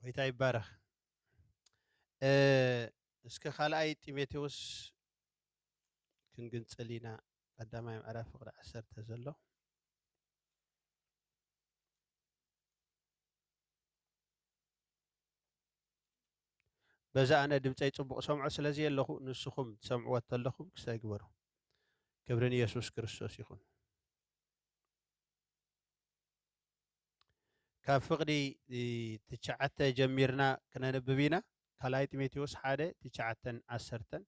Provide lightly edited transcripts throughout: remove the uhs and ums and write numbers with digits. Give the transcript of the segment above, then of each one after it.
ويتا يبارخ اسك خالأي تيميتيوس كنقنصلينا قداماي معرف فقر 10 تزلو بزا أنا دمصي صبق سمعو سلازي لخو نسخم تسمعوا تلخم كسايغبرو كبرني يسوع كريستوس يكون كاب فقدي تشعت جميرنا كنا نببينا خالأي تيميتيوس حاده تشعتن 10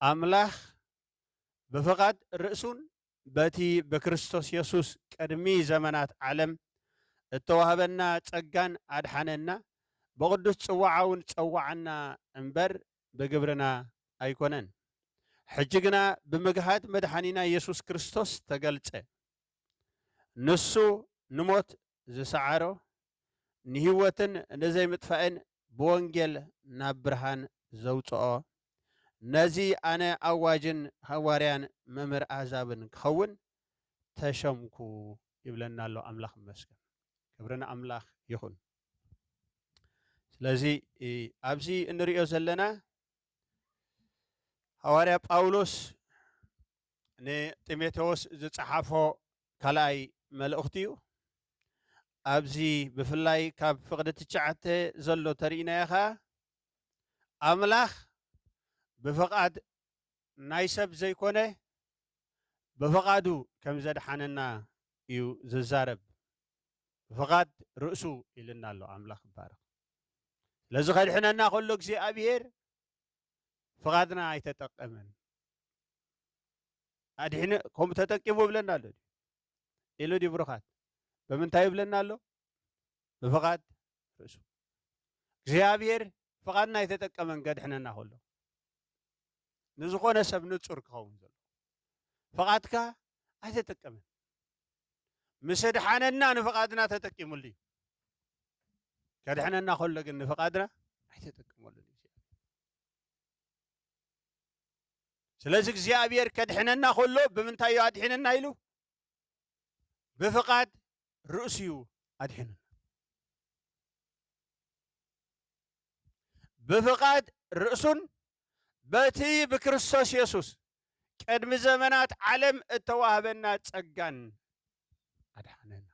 أملاخ بفقد رأسون باتي بكريستوس يسوس قدمي زمانات عالم التوهبنا ጸጋን አድሐነና بقدس صواعون صواعنا انبر بجبرنا أيكونن حجنا بمجهاد مدحنينا يسوع كريستوس تقلته نسو نموت زسعره نهوتن نزي متفائن بونجل نبرهان زوجة نزي أنا أواجن هواريان ممر عذابن خون تشمكو يبلنا له أملاخ مسكن كبرنا أملاخ يخون ስለዚህ ኣብዚ እንሪኦ ዘለና ሐዋርያ ጳውሎስ ንጢሞቴዎስ ዝጸሓፎ ካልኣይ መልእኽቲ እዩ ኣብዚ ብፍላይ ካብ ፍቕዲ 9 ዘሎ ተሪእናዮ ኸ ኣምላኽ ብፍቓድ ናይ ሰብ ዘይኮነ ብፍቓዱ ከም ዘድሓነና እዩ ዝዛረብ ብፍቓድ ርእሱ ኢልና ኣሎ ኣምላኽ ይባረኽ لازم خلينا ناخذ لك زي أبير فقدنا يتتقمن هذه هنا كم تتقموا بلنا له إلو دي بروخات بمن تايب لنا له بفقد رسول زي أبير فقدنا يتتقمن قد إحنا ناخذ له نزقنا سب نتصور كون زل فقدك يتتقمن مسد حننا نفقدنا تتقموا لي كده احنا ناخذ لك ان فقادنا حيتتقموا لنا ስለዚህ እግዚአብሔር ከድሕነና ከሎ ብምንታይ አድሕነና ኢሉ ብፍቃድ ርእስዩ አድሕነና ብፍቃድ ርእሱን በቲ በክርስቶስ ኢየሱስ ቀድሚ ዘመናት ዓለም እተዋህበና ጸጋን አድሐነና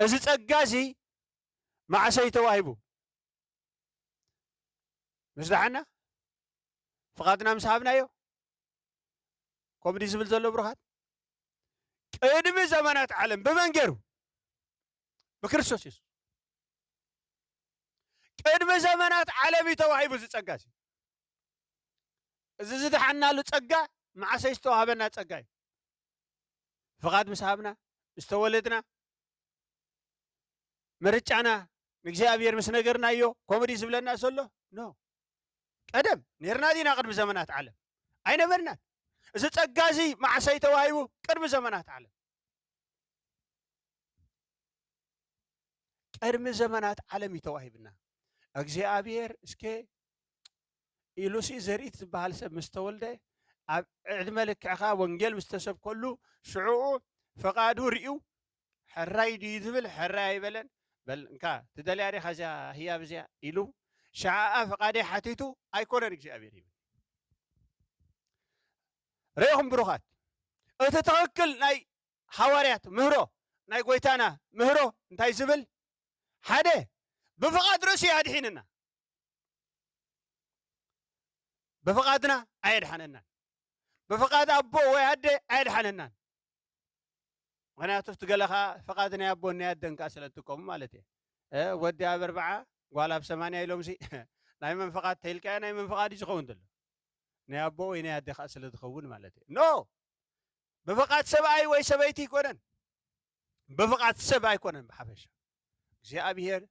እዚ ጸጋ እዚ مع سيتواهبو مزدحنا فقدنا مسحبنا يو كومدي زبل زلو بروحات قدم زمانات عالم بمنجرو بكريستوس يسوع قدم زمانات عالم يتواهبو زي زدحنا له ጸጋ مع سيتواهبنا ጸጋይ فقد مسحبنا استولدنا مرجعنا እግዚአብሔር ምስ ነገርና ዮ ኮሜዲ ዝብለና ዘሎ ኖ ቀደም ነርና ዲና ቅድም ዘመናት ዓለም አይነበርና እዚ ጸጋዚ ማዕሰይ ተዋሂቡ ቅድም ዘመናት ዓለም ቅድም ዘመናት ዓለም ይተዋሂብና እግዚአብሔር እስከ ኢሉሲ ዘሪት ዝበሃል ሰብ ምስተወልደ ኣብ ዕድመ ልክዕኻ ወንጌል ምስተሰብ ከሉ ሽዑኡ ፈቃዱ ርዩ ሕራይ ዲ ዝብል ሕራይ አይበለን بل انكا تدلياري خزا هي بزيا إلو شعاء فقادي حتيتو أيكون رجع أبيري ريهم بروخات أتتوكل ناي حواريات مهرو ناي قويتانا مهرو انتاي زبل حده بفقاد روسي هادي حيننا بفقادنا عيد حننا بفقاد أبو ويهدي عيد حننا وانا تفتقلها فقادنا يا ابو اني ادن كاسلتكم مالتي ودي ب4 قالها ب8 يلومسي نايمن فقاد تلقى نايمن فقاد يخون دل ني ابو اني ادي كاسلت تخون مالتي نو بفقاد سبعي وي سبيتي يكونن بفقاد سبعي يكونن بحبشه እግዚአብሔር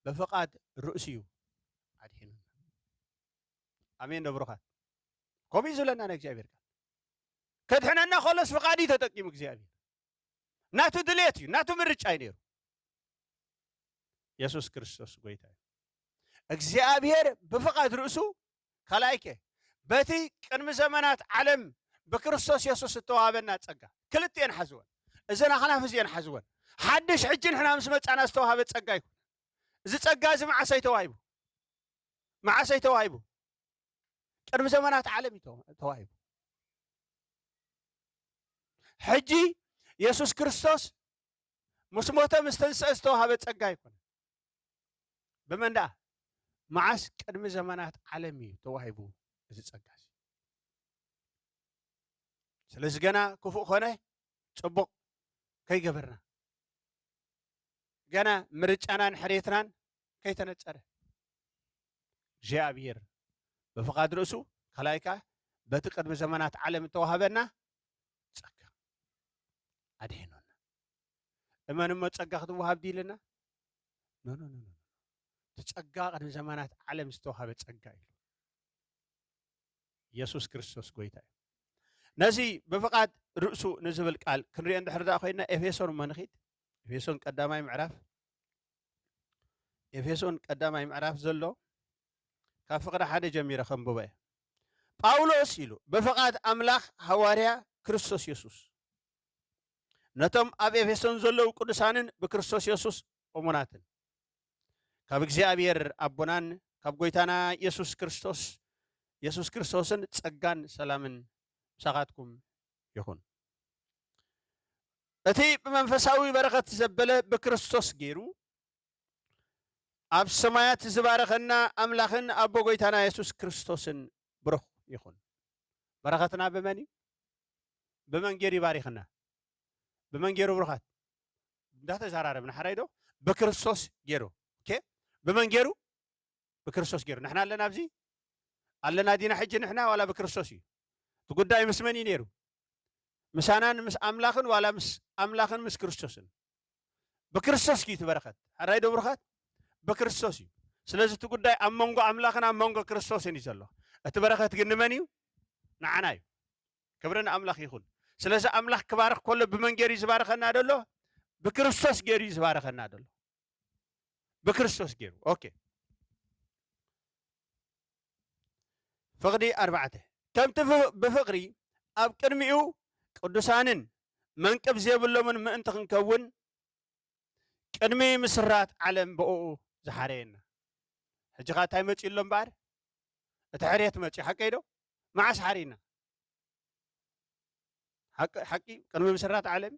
بفقاد رؤسيو አድህነን አሜን ደብሮካት ኮሚዙ ለና እግዚአብሔር ከድሕነና خلص فقادي ተጠቂም እግዚአብሔር ناتو دليتي ناتو مرچ አይኔሩ ኢየሱስ ክርስቶስ ጎይታ እግዚአብሔር በፈቃድ ርእሱ ከላይከ በቲ ቅድም ዘመናት ዓለም በክርስቶስ ኢየሱስ ተዋበና ጸጋ ክልቴን ሐዝወን እዘና خلاف እዚን ሐዝወን حدش حجن حنا مس مصانا استوهبت ጸጋ ይሁን እዚ ጸጋ እዚ معسي توهيبو قدم زمانات عالمي توهيبو حجي يسوع كريستوس مسموته مستنسأ توهبه ጸጋ يكون بمن ده معس قدم زمانات عالمي توهيبو እዚ ጸጋ ስለዚ ገና ክፉእ ኾነ ጽቡቕ ከይገበርና ገና ምርጫናን ሕሬትናን ከይተነጸረ እግዚአብሔር በፈቃድ ርእሱ ከላይካ በቲ ቅድሚ ዘመናት ዓለም ተዋሃበና ጸጋ አድሄኖና እመንሞ ጸጋ ክትወሃብ ዲልና ኖ ተጸጋ ቅድሚ ዘመናት ዓለም ዝተዋሃበ ጸጋ እዩ ኢየሱስ ክርስቶስ ጎይታ እዩ ነዚ በፈቃድ ርእሱ ንዝብል ቃል ክንሪኦ እንድሕር ዳ ኮይና ኤፌሶን መንኺት ኤፌሶን ቀዳማይ ምዕራፍ ዘሎ ካብ ፍቅሪ ሓደ ጀሚረ ከንብበ ጳውሎስ ኢሉ በፈቃድ አምላኽ ሐዋርያ ክርስቶስ ኢየሱስ ነቶም ኣብ ኤፌሶን ዘለው ቅዱሳንን ብክርስቶስ ኢየሱስ እሙናትን ካብ እግዚአብሔር አቦናን ካብ ጎይታና ኢየሱስ ክርስቶስን ጸጋን ሰላምን ሳኻትኩም ይኹን እቲ ብመንፈሳዊ በረኸት ዘበለ በክርስቶስ ገይሩ ኣብ ሰማያት ዝባረኸና አምላኽን አቦ ጎይታና ኢየሱስ ክርስቶስን ብሩኽ ይኹን በረኸትና በመን በመን ገይሩ ይባሪኽና በመን ገይሩ ብሩኻት እንዳተዘራረብና ሓራይዶ በክርስቶስ ገይሩ ኦኬ በመን ገይሩ በክርስቶስ ገይሩ ንሕና ኣለና ኣብዚ ኣለና ዲና ሕጂ ንሕና ዋላ በክርስቶስ እዩ ጉዳይ ምስ መን ነይሩ ምሳናን ምስ አምላኽን ዋላ ምስ አምላኽን ምስ ክርስቶስን በክርስቶስ ኪቱ በረኸት ሓራይዶ ብሩኻት በክርስቶስ እዩ ስለዚህ እቲ ጉዳይ ኣብ መንጎ አምላኽን ኣብ መንጎ ክርስቶስን እዩ ዘሎ እቲ በረኸት ግን ንመን እዩ ንዓና እዩ ክብሪ ንኣምላኽ ይኹን ስለዚ አምላኽ ክባርኽ ከሎ ብመን ገይሩ ዝባረኸና ደሎ ብክርስቶስ ገይሩ ዝባረኸና ደሎ ብክርስቶስ ገይሩ ኦኬ ፍቅዲ 4 ከምቲ ብፍቅሪ ኣብ ቅድሚኡ ቅዱሳንን መንቅብ ዘየብሎምን ምእንቲ ክንከውን ቅድሚ ምስራት ዓለም ብኡ ዝሓረየና ሕጂ ኻ እንታይ መፂ ኣሎ እምበኣር እቲ ሕርየት መፂ ሓቀይ ዶ መዓስ ሓሪና ሓቂ ቅድሚ ምስራት ዓለም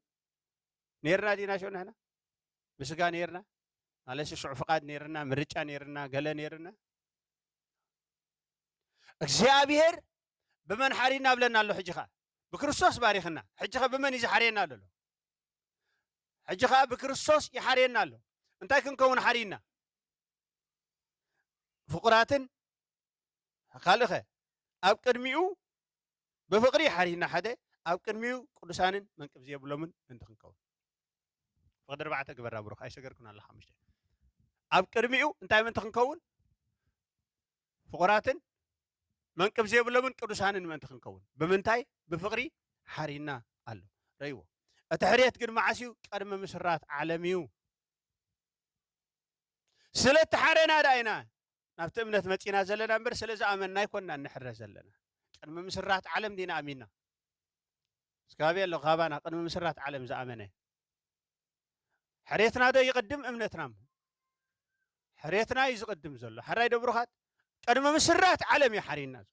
ነርና ዲና ሸው ንሕና ብስጋ ነርና ማለት ሽዑ ፍቃድ ነርና ምርጫ ነርና ገለ ነርና እግዚአብሔር በመን ሓሪና ብለና ኣሎ ሕጂ ኻ ብክርስቶስ ባሪኽና ሕጂ ኻ በመን ይዝሓርየና ኣሎ ሕጂ ኻ ብክርስቶስ ይሓርየና ኣሎ እንታይ ክንከውን ሓሪና ፍቁራትን ካልእኸ ኣብ ቅድሚኡ ብፍቅሪ ሓሪና ሓደ ኣብ ቅድሚኡ ቅዱሳንን መንቅብ ዘየብሎምን እንት ክንከውን ፍቅዲ 4 ግበራ ብሩኽ ኣይሰገርኩን ኣለ 5 ኣብ ቅድሚኡ እንታይ ምንት ክንከውን ፍቁራትን መንቅብ ዘየብሎምን ቅዱሳንን ምእንቲ ክንከውን ብምንታይ ብፍቅሪ ሓሪና ኣሎ ረይዎ እቲ ሕርየት ግን ማዓስዩ ቀድሚ ምስራት ዓለም እዩ ስለተሓረና ዳይና ናብቲ እምነት መፂና ዘለና እምበር ስለዚ ኣመና ይኮንና ንሕረ ዘለና ቅድሚ ምስራት ዓለም ዲና ኣሚና እስካብ ኣሎ ኻባና ቅድሚ ምስራት ዓለም ዝኣመነ ሕርየትና ዶ ይቅድም እምነትና ሕርየትና እዩ ዝቅድም ዘሎ ሓራይ ዶ ብሩኻት ቅድሚ ምስራት ዓለም እዩ ሓሪና ዘሎ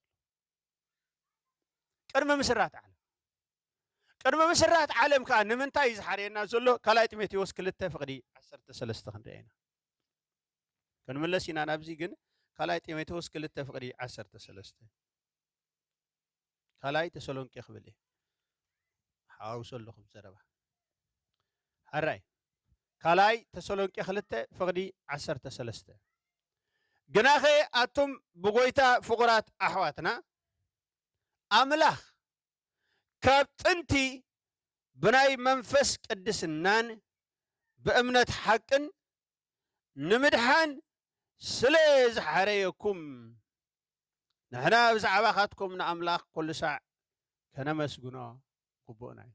ቅድሚ ምስራት ዓለም ከዓ ንምንታይ እዩ ዝሓርየና ዘሎ ካልኣይ ጢሞቴዎስ 2 ፍቅዲ 13 ክንሪአ ኢና ክንምለስ ኢና ናብዚ ግን ካልኣይ ጢሞቴዎስ 2 ፍቅዲ 13 ካልኣይ ተሰሎንቄ ክብል እየ ሓዋውሶ ኣለኹም ዘረባ ሓራይ ካልኣይ ተሰሎንቄ 2 ፍቅዲ 13 ግናኸ ኣቱም ብጎይታ ፍቁራት ኣሕዋትና ኣምላኽ ካብ ጥንቲ ብናይ መንፈስ ቅድስናን ብእምነት ሓቅን ንምድሓን ስለ ዝሓረየኩም ንሕና ብዛዕባ ኻትኩም ንኣምላኽ ኩሉ ሳዕ ከነመስግኖ ግቡእና እዩ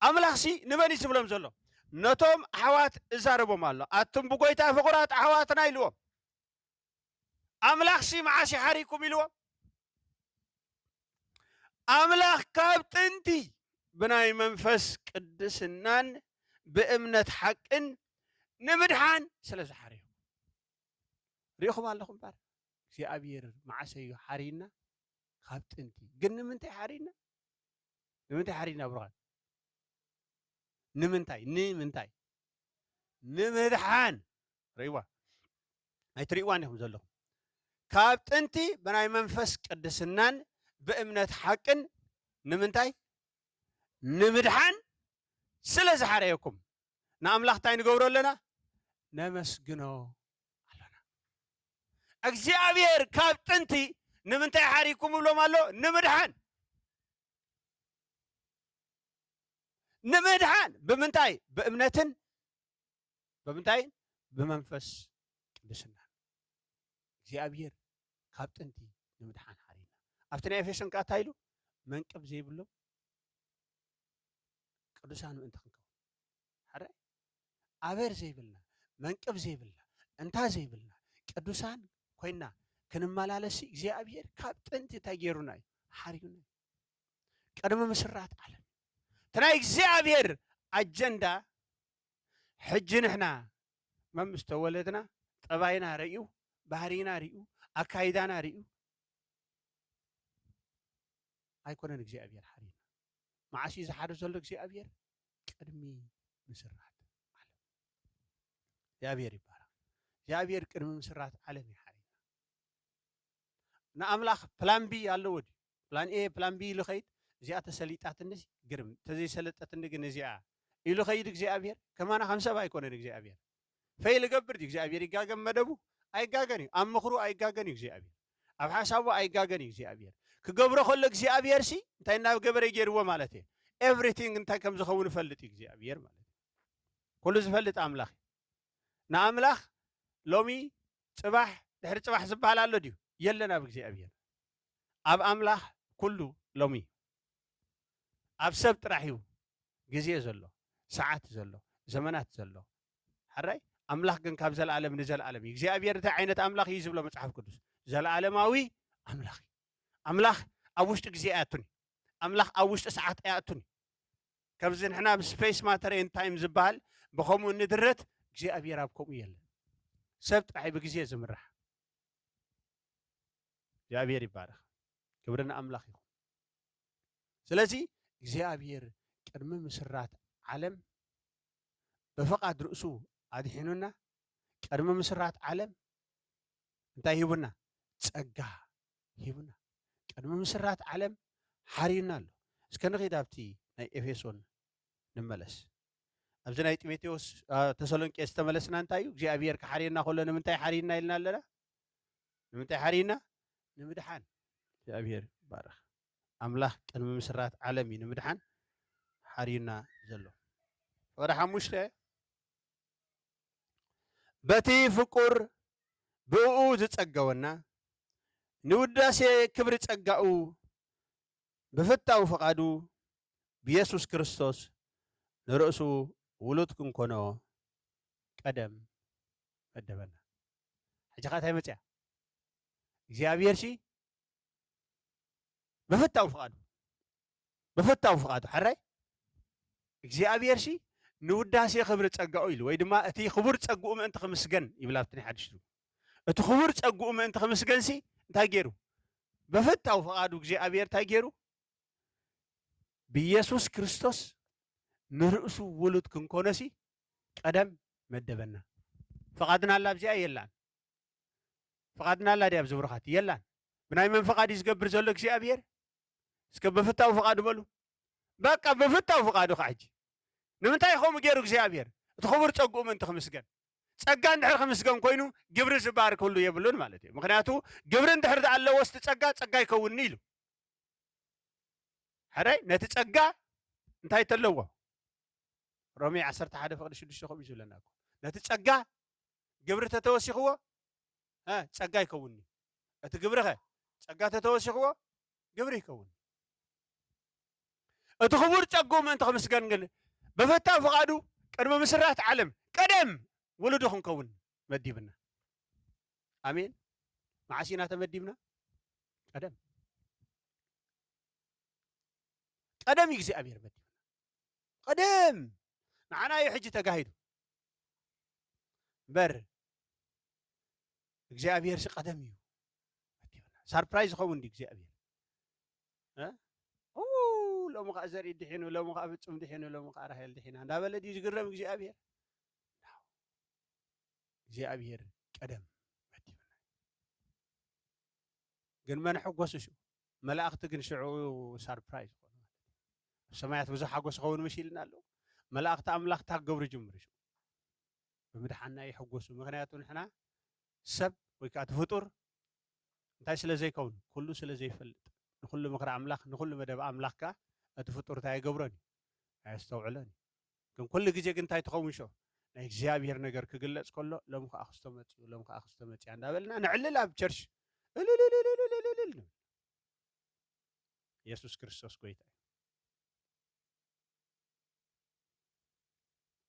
ኣምላኽ ሲ ንመን እዩ ዝብሎም ዘሎ ነቶም ኣሕዋት እዛረቦም ኣሎ ኣቱም ብጎይታ ፍቁራት ኣሕዋትና ኢልዎም ኣምላኽ ሲ መዓስ ይሓሪኩም ኢልዎም ኣምላኽ ካብ ጥንቲ ብናይ መንፈስ ቅድስናን ብእምነት ሓቅን ንምድሓን ስለ ዝሓርዩ ሪኢኹም ኣለኹም ባር እግዚኣብሔር ማዓሰዩ ሓሪና ካብ ጥንቲ ግን ንምንታይ ሓሪና ብርኻን ንምንታይ ንምድሓን ሪእዋ ኣይትሪእዋን ኢኹም ዘለኹም ካብ ጥንቲ ብናይ መንፈስ ቅድስናን ብእምነት ሓቅን ንምንታይ ንምድሓን ስለ ዝሓረየኩም ንኣምላኽ እንታይ ንገብሮ ኣለና ነመስግኖ ኣለና እግዚኣብሔር ካብ ጥንቲ ንምንታይ ሓሪኩም ብሎም ኣሎ ንምድሓን ብምንታይ ብእምነትን ብምንታይ ብመንፈስ ቅድስና እግዚኣብሔር ካብ ጥንቲ ንምድሓን ሓሪና ኣብቲ ናይ ኤፌሶን ቃታ ኢሉ መንቀብ ዘይብሎም ቅዱሳን ምእንቲ ክንከውን ሓደ ኣበር ዘይብልና መንቀብ ዘይብልና እንታ ዘይብልና ቅዱሳን ኮይና ክንመላለስ እግዚኣብሔር ካብ ጥንቲ እንታይ ገይሩና እዩ ሓሪዩና ቀድሞ ምስራት ዓለም ተናይ እግዚኣብሔር ኣጀንዳ ሕጂ ንሕና መምስ ተወለድና ጠባይና ርዩ ባህሪና ርዩ ኣካይዳና ርዩ ኣይኮነን እግዚኣብሔር ሓሪና ማዓሲ ዝሓደ ዘሎ እግዚኣብሔር ቅድሚ ምስራት ዓለም እግዚኣብሔር ይባረክ እግዚኣብሔር ቅድሚ ምስራት ዓለም ይሓሪና ንኣምላኽ ፕላን ቢ ኣለዎ ድዩ ፕላን ኤ ፕላን ቢ ኢሉ ኸይድ እዚኣ ተሰሊጣትንስ ግርም ተዘይሰለጠትኒ ግን እዚኣ ኢሉ ኸይድ እግዚኣብሔር ከማና ከም ሰብ ኣይኮነን እግዚኣብሔር ፈይል ገብር እግዚኣብሔር ይጋገም መደቡ ኣይጋገን እዩ ኣብ ምኽሩ ኣይጋገን እዩ እግዚኣብሔር ኣብ ሓሳቡ ኣይጋገን እዩ እግዚኣብሔር ክገብሮ ከሎ እግዚኣብሔር ሲ እንታይ ናብ ገበረ ገይርዎ ማለት እዩ ኤቭሪቲንግ እንታይ ከም ዝኸውን ፈልጥ እዩ እግዚኣብሔር ማለት እዩ ኩሉ ዝፈልጥ ኣምላኽ ንኣምላኽ ሎሚ ፅባሕ ድሕሪ ፅባሕ ዝበሃል ኣሎ ድዩ የለን ኣብ እግዚኣብሔር ኣብ ኣምላኽ ኩሉ ሎሚ ኣብ ሰብ ጥራሕ እዩ ግዜ ዘሎ ሰዓት ዘሎ ዘመናት ዘሎ ሓራይ ኣምላኽ ግን ካብ ዘለዓለም ንዘለዓለም እዩ እግዚኣብሔር እንታይ ዓይነት ኣምላኽ እዩ ዝብሎ መፅሓፍ ቅዱስ ዘለዓለማዊ ኣምላኽ እዩ ኣምላኽ ኣብ ውሽጢ ግዜ ኣያቱን ኣምላኽ ኣብ ውሽጢ ሰዓት ኣያቱን ከምዚ ንሕና ስፔስ ማተር ኤንድ ታይም ዝበሃል ብከምኡ ንድረት እግዚኣብሔር ኣብ ከምኡ የለን ሰብ ጥራሕ ብግዜ ዝምራሕ እግዚኣብሔር ይባረኽ ክብርን ኣምላኽ ይኹን ስለዚ እግዚኣብሔር ቅድሚ ምስራት ዓለም ብፈቃድ ርእሱ ኣድሒኑና ቅድሚ ምስራት ዓለም እንታይ ሂቡና ፀጋ ሂቡና ቅድሚ ምስራት ዓለም ሓሪዩና ኣሎ እስከ ንኸይድ ኣብቲ ናይ ኤፌሶን ንመለስ ኣብዚ ናይ ጢሞቴዎስ ተሰሎንቄ ዝተመለስና እንታይ እዩ እግዚኣብሔር ክሓሪየና ከሎ ንምንታይ ሓሪዩና ኢልና ኣለና ንምንታይ ሓሪዩና ንምድሓን እግዚኣብሔር ይባረኽ ኣምላኽ ቅድሚ ምስራት ዓለም እዩ ንምድሓን ሓሪዩና ዘሎ ወደ ሓሙሽተ በቲ ፍቁር ብእኡ ዝፀገወና ንውዳሴ ክብሪ ፀጋኡ ብፍታው ፈቃዱ ብኢየሱስ ክርስቶስ ንርእሱ ውሉድ ክንኮኖ ቀደም መደበና ሕጂ ኸ እንታይ መፅያ እግዚኣብሔር ሲ ብፍታው ፈቃዱ ሓራይ እግዚኣብሔር ሲ ንውዳሴ ክብሪ ፀጋኡ ኢሉ ወይ ድማ እቲ ክቡር ፀጉኡ ምእንቲ ክምስገን ይብላ ኣብቲ ናይ ሓድሽ እቲ ክቡር ፀጉኡ ምእንቲ ክምስገን ሲ እንታይ ገይሩ ብፍታው ፈቃዱ እግዚኣብሔር እንታይ ገይሩ ብኢየሱስ ክርስቶስ ንርእሱ ውሉድ ክንኮነ ሲ ቀደም መደበና ፈቃድና ኣላ ኣብዚኣ የላን ፈቃድና ኣላ ድያ ብዝብሩኻት የላን ብናይ መን ፈቃድ እዩ ዝገብር ዘሎ እግዚኣብሔር እስከ ብፍታው ፈቃዱ በሉ በቃ ብፍታው ፈቃዱ ከዓ ሕጂ ንምንታይ ከምኡ ገይሩ እግዚኣብሔር እቲ ክቡር ፀጉኡ ምእንቲ ክምስገን ፀጋ እንድሕር ክምስገን ኮይኑ ግብሪ ዝባርክ ሁሉ የብሉን ማለት እዩ ምክንያቱ ግብሪ እንድሕር ኣለዎ ስቲ ፀጋ ይከውኒ ኢሉ ሓራይ ነቲ ፀጋ እንታይ ተለዎ ሮሜ 11:6 ከምኡ ዝብለና እኮ ነቲ ፀጋ ግብሪ ተተወሲኽዎ ፀጋ ይከውኒ እቲ ግብሪ ኸ ፀጋ ተተወሲኽዎ ግብሪ ይከውን እቲ ክቡር ፀጉኡ ምእንቲ ክምስገን ግን ብፍታው ፈቃዱ ቅድሚ ምስራት ዓለም ቀደም ውሉዱ ክንከውን መዲብና ኣሜን ማዓሲና ተመዲብና ቀደም እዩ እግዚኣብሔር መዲብና ቀደም ንዓና እዩ ሕጂ ተጋሂዱ بر እግዚአብሔር سقدم እዩ سربرايز خون دي እግዚአብሔር ها لو مخا زري دحينو لو مخا فصم دحينو لو مخا راهل دحينا اندا بلدي ዝግረም እግዚአብሔር ቀደም ግን መን ሕጎስ ሹ መላእክት ግን ሽዑ ሰርፕራይዝ ኮኑ ሰማያት ብዙ ሓጎስ ኸውን መሽልና ኣሎ መላእክት አምላክ ታገብሩ ጅምር ሹ በመድሓና ይሕጎሱ ምክንያቱ ንሕና ሰብ ወይ ከዓ ፍጡር እንታይ ስለ ዘይከውን ኩሉ ስለ ዘይፈልጥ ንኩሉ ምክሪ አምላክ ንኩሉ መደብ አምላክካ እቲ ፍጡር እንታይ ይገብሮን ኣያስተውዕለን ግን ኩሉ ግዜ ግን እንታይ ትኸውን ሾ ናይ እግዚአብሔር ነገር ክግለጽ ከሎ ሎም ከዓ ክስተመጽኡ ሎም ከዓ ክስተመጽያ እንዳበልና ንዕልል ኣብ ቸርች ኢየሱስ ክርስቶስ ጎይታ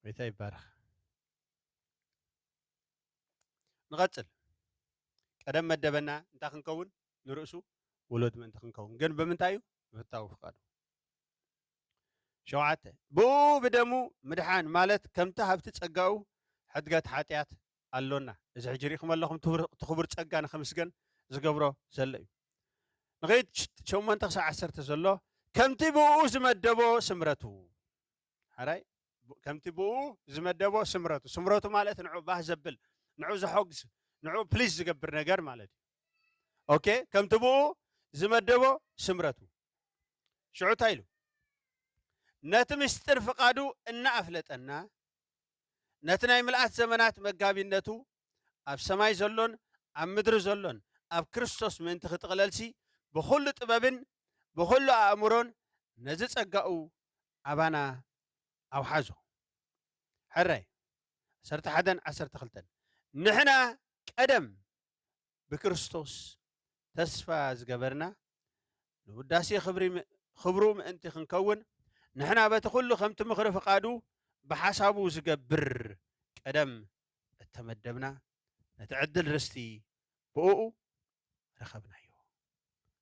ጎይታ ይባረክ ንቀጽል ቀደም መደበና እንታይ ክንከውን ንርእሱ ወለድ ምን ክንከውን ግን በምንታይ ፍታው ፍቃዱ ሸውዓተ ብኡ ብደሙ ምድሓን ማለት ከምቲ ሃብቲ ጸጋኡ ሕድገት ሓጢያት ኣሎና እዚ ሕጂ ሪኢኹም ኣለኹም ትኽቡር ጸጋ ንኸምስገን ዝገብሮ ዘሎ እዩ ንኸይድ 8 ክሳብ 10 ዘሎ ከምቲ ብኡ ዝመደቦ ስምረቱ ሓራይ ከምቲ ብኡ ዝመደቦ ስምረቱ ስምረቱ ማለት ንዑ ባህ ዘብል ንዑ ዘሐግዝ ንዑ ፕሊዝ ዝገብር ነገር ማለት እዩ ኦኬ ከምቲ ብኡ ዝመደቦ ስምረቱ ሽዑታ ኢሉ ነቲ ምስጢር ፍቃዱ እናኣፍለጠና ነቲ ናይ ምልኣት ዘመናት መጋቢነቱ ኣብ ሰማይ ዘሎን ኣብ ምድሪ ዘሎን ኣብ ክርስቶስ ምእንቲ ክትቕለልሲ ብኩሉ ጥበብን ብኩሉ ኣእምሮን ነዚ ጸጋኡ ኣባና ኣውሓዞ ሕራይ 11-12 ንሕና ቀደም ብክርስቶስ ተስፋ ዝገበርና ንውዳሴ ክብሩ ምእንቲ ክንከውን ንሕና በቲ ኩሉ ከምቲ ምኽሪ ፍቃዱ ብሓሳቡ ዝገብር ቀደም እተመደብና ነቲ ዕድል ርስቲ ብኡ ረኸብናዮ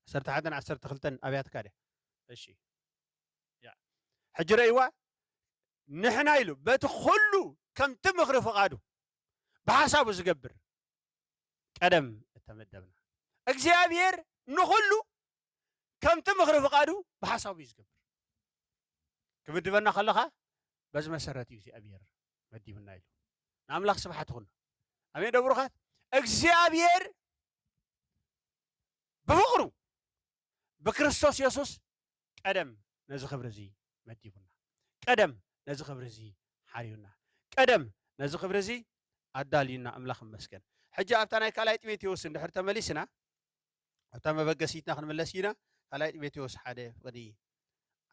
11-12 ኣብያት ካደ እሺ ሕጂ ረእይዋ ንሕና ኢሉ በቲ ኩሉ ከምቲ ምኽሪ ፍቃዱ ብሓሳቡ ዝገብር ቀደም እተመደብና እግዚአብሔር ንኩሉ ከምቲ ምኽሪ ፍቃዱ ብሓሳቡ ዝገብር ክምድበና ከለኻ በዚ መሰረት እዩ እግዚአብሔር መዲብና ኢሉ ንኣምላኽ ስብሓት ይኹን ኣሜን ደብሩኻት እግዚአብሔር ብፍቅሩ بكريستوس يسوس قدم نزي خبر زي مديبنا قدم نزي خبر زي حريونا قدم نزي خبر زي أدالينا أملاخ مسكن حجة أبتنا كلايت ميتيوس ندحر تمليسنا أبتنا بقسيتنا خن ملسينا كلايت ميتيوس حدا ودي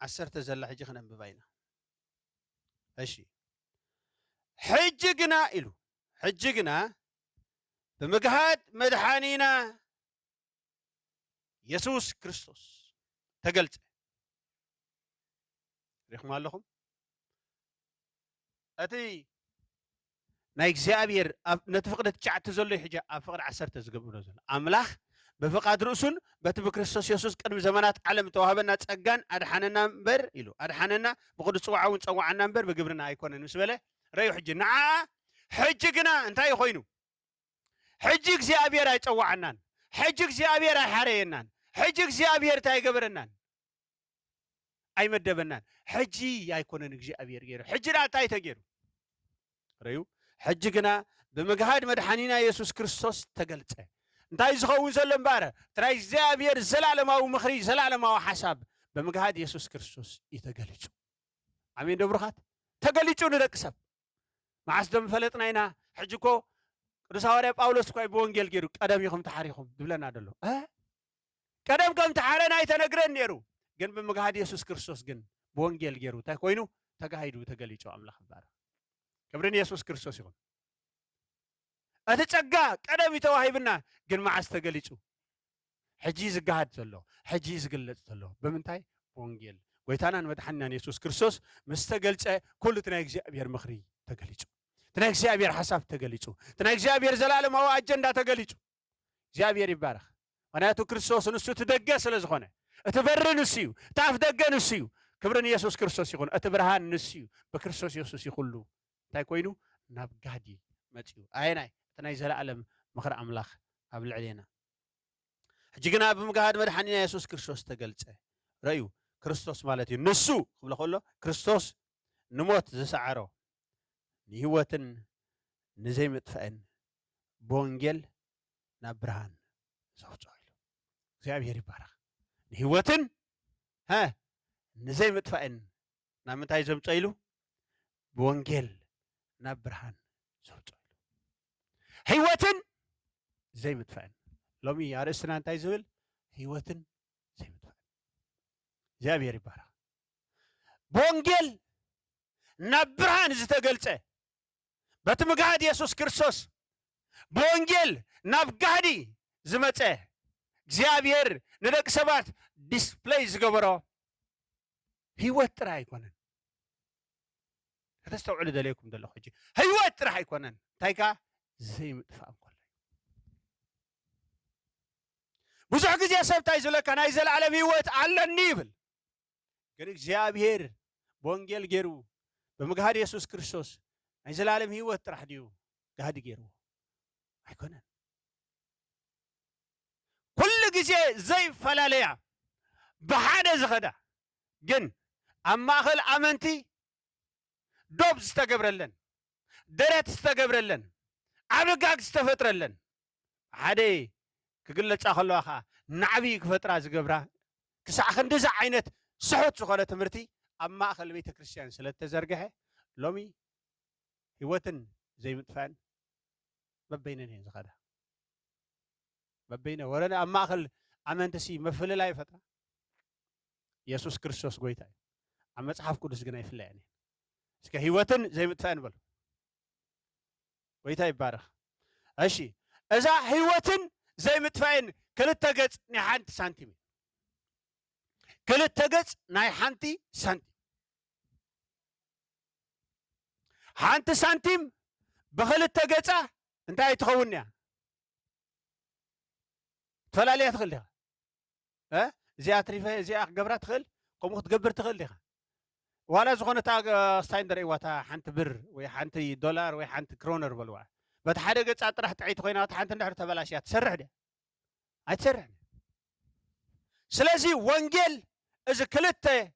10 زل حجة خن ببينا هشي حجقنا إلو حجقنا بمجهد مدحانينا يسوس كريستوس تقلت ريخ مالكم أتي ناي እግዚአብሔር نتفقد تشعت زلو حجة أفقد 10 زقبنا زل أملاخ بفقد رؤسون بتبكريستوس يسوس قدم زمانات علم توهبنا تسقان أدحاننا نمبر إلو أدحاننا بقول تصوعون تصوعنا نمبر بقبرنا أيكون نسبله ريو حجة نع حجقنا انتهي خوينو حج እግዚአብሔር አይጸዋዕናን حج እግዚአብሔር አይሐረየናን حج እግዚአብሔር ታይገብረናን አይመደበናን حج ያይኮነን እግዚአብሔር ገይሩ حجنا እንታይ ተገይሩ ረዩ حج ግና በመግሃድ መድኃኒና ኢየሱስ ክርስቶስ ተገልጸ እንታይ ዝኸውን ዘሎ እምበረ ትራይ እግዚአብሔር ዘላለማዊ ምኽሪ ዘላለማዊ ሓሳብ በመግሃድ ኢየሱስ ክርስቶስ ይተገለጹ አሜን ደብሩኻት ተገሊጹ ንደቂ ሰብ ማዓስ ደም ፈለጥና ኢና ሕጅኮ ቅዱስ ሐዋርያ ጳውሎስ ኮይ በወንጌል ገይሩ ቀደም ይኹም ተሓሪኹም ድብለና ደሎ ቀደም ከም ተሓረና አይተነግረን ነይሩ ግን በመግሃድ ኢየሱስ ክርስቶስ ግን በወንጌል ገይሩ ታይ ኮይኑ ተጋሂዱ ተገሊጹ አምላኽ ባረ ክብርን ኢየሱስ ክርስቶስ ይኹን እቲ ጸጋ ቀደም ይተዋሂብና ግን ማዓስ ተገሊጹ ሕጂ ዝጋሃድ ዘሎ ሕጂ ዝግለጽ ዘሎ በምንታይ ወንጌል ጎይታናን መድኃኒናን ኢየሱስ ክርስቶስ ምስተገልጸ ኩሉ ናይ እግዚአብሔር ምኽሪ ተገሊጹ تنا እግዚአብሔር حساب ተገሊጹ تنا እግዚአብሔር ዘላለማዊ አጀንዳ ተገሊጹ እግዚአብሔር ይባረክ ወናቱ ክርስቶስ ንሱ ተደገ ስለዝኾነ እትበር ንስዩ ታፍ ደገ ንስዩ ክብርን ኢየሱስ ክርስቶስ ይኹን እትብርሃን ንስዩ በክርስቶስ ኢየሱስ ይኹሉ እንታይ ኮይኑ ናብ ጋዲ متيو أيناي تناي زلعلم مخر أملاخ قبل علينا حجينا بمجاهد مدحنينا يسوع كريستوس تقلته رأيو كريستوس مالتي نسو قبل خلله كريستوس نموت زسعره نهوتن نزي متفقن بونجل نبرهان زوجايلو እግዚአብሔር ይባረክ ህይወትን ንዘይ ምጥፋእን ናብ ምንታይ ዘምፀኢሉ ብወንጌል ናብ ብርሃን ዘምፀኢሉ ህይወትን ዘይ ምጥፋእን ሎሚ አርእስትና እንታይ ዝብል ህይወትን ዘይ ምጥፋእን እግዚአብሔር ይባረክ ብወንጌል ናብ ብርሃን ዝተገልፀ በቲ ምግሃድ ኢየሱስ ክርስቶስ ብወንጌል ናብ ጋህዲ ዝመፀ እግዚአብሔር ንደቂ ሰባት ዲስፕሌይ ዝገበሮ ህይወት ጥራይ አይኮነን ከተስተውዕሉ ደለይኩም ዘለኹ ሕጂ ህይወት ጥራይ አይኮነን እንታይ ካ ዘይምጥፋእ እንኮሎ ብዙሕ ግዜ ሰብ እንታይ ዝብለካ ናይ ዘለዓለም ህይወት ኣለኒ ይብል ግን እግዚአብሔር ብወንጌል ገይሩ ብምግሃድ ኢየሱስ ክርስቶስ ናይ ዘለዓለም ህይወት ጥራሕ ድዩ ጋህዲ ገይርዎ አይኮነን كل جزء زي فلاليا بحادة زخدا جن أما أخل أمنتي دوب استقبرلن درت استقبرلن عبقاق استفترلن عادي كقلة أخلو أخا نعبي كفترة زقبرا كساخن دزع عينت صحوت سخولة تمرتي أما أخل بيت كريستيان سلت تزرقها لومي هوتن زي متفان ببينن زخدا ببينه ورنا أما أخل أمانتسي مفل لا يفتح يسوع كريستوس قويتاي أما تصحف كودس جنا يفلا يعني إسكا هيوتن زي متفان بل قويتاي بارخ أشي إذا هيوتن زي متفان كل تجت نحنت سنتيم كل تجت نحنتي سنتيم حنت سنتيم بخل تجتة أنت هيتخونيا فلا ليه تخل لها زي أتريفه زي قبرات تخل قوم تقبر تخل لها ولا زغنة تاع ستايندر إيواتا حنت بر وحنت دولار وحنت كرونر بالوا بتحرق تاع راح تعيد خوينات حنت نحر تبلاشيات تسرع ده أتسرع سلازي وانجيل إذا كلته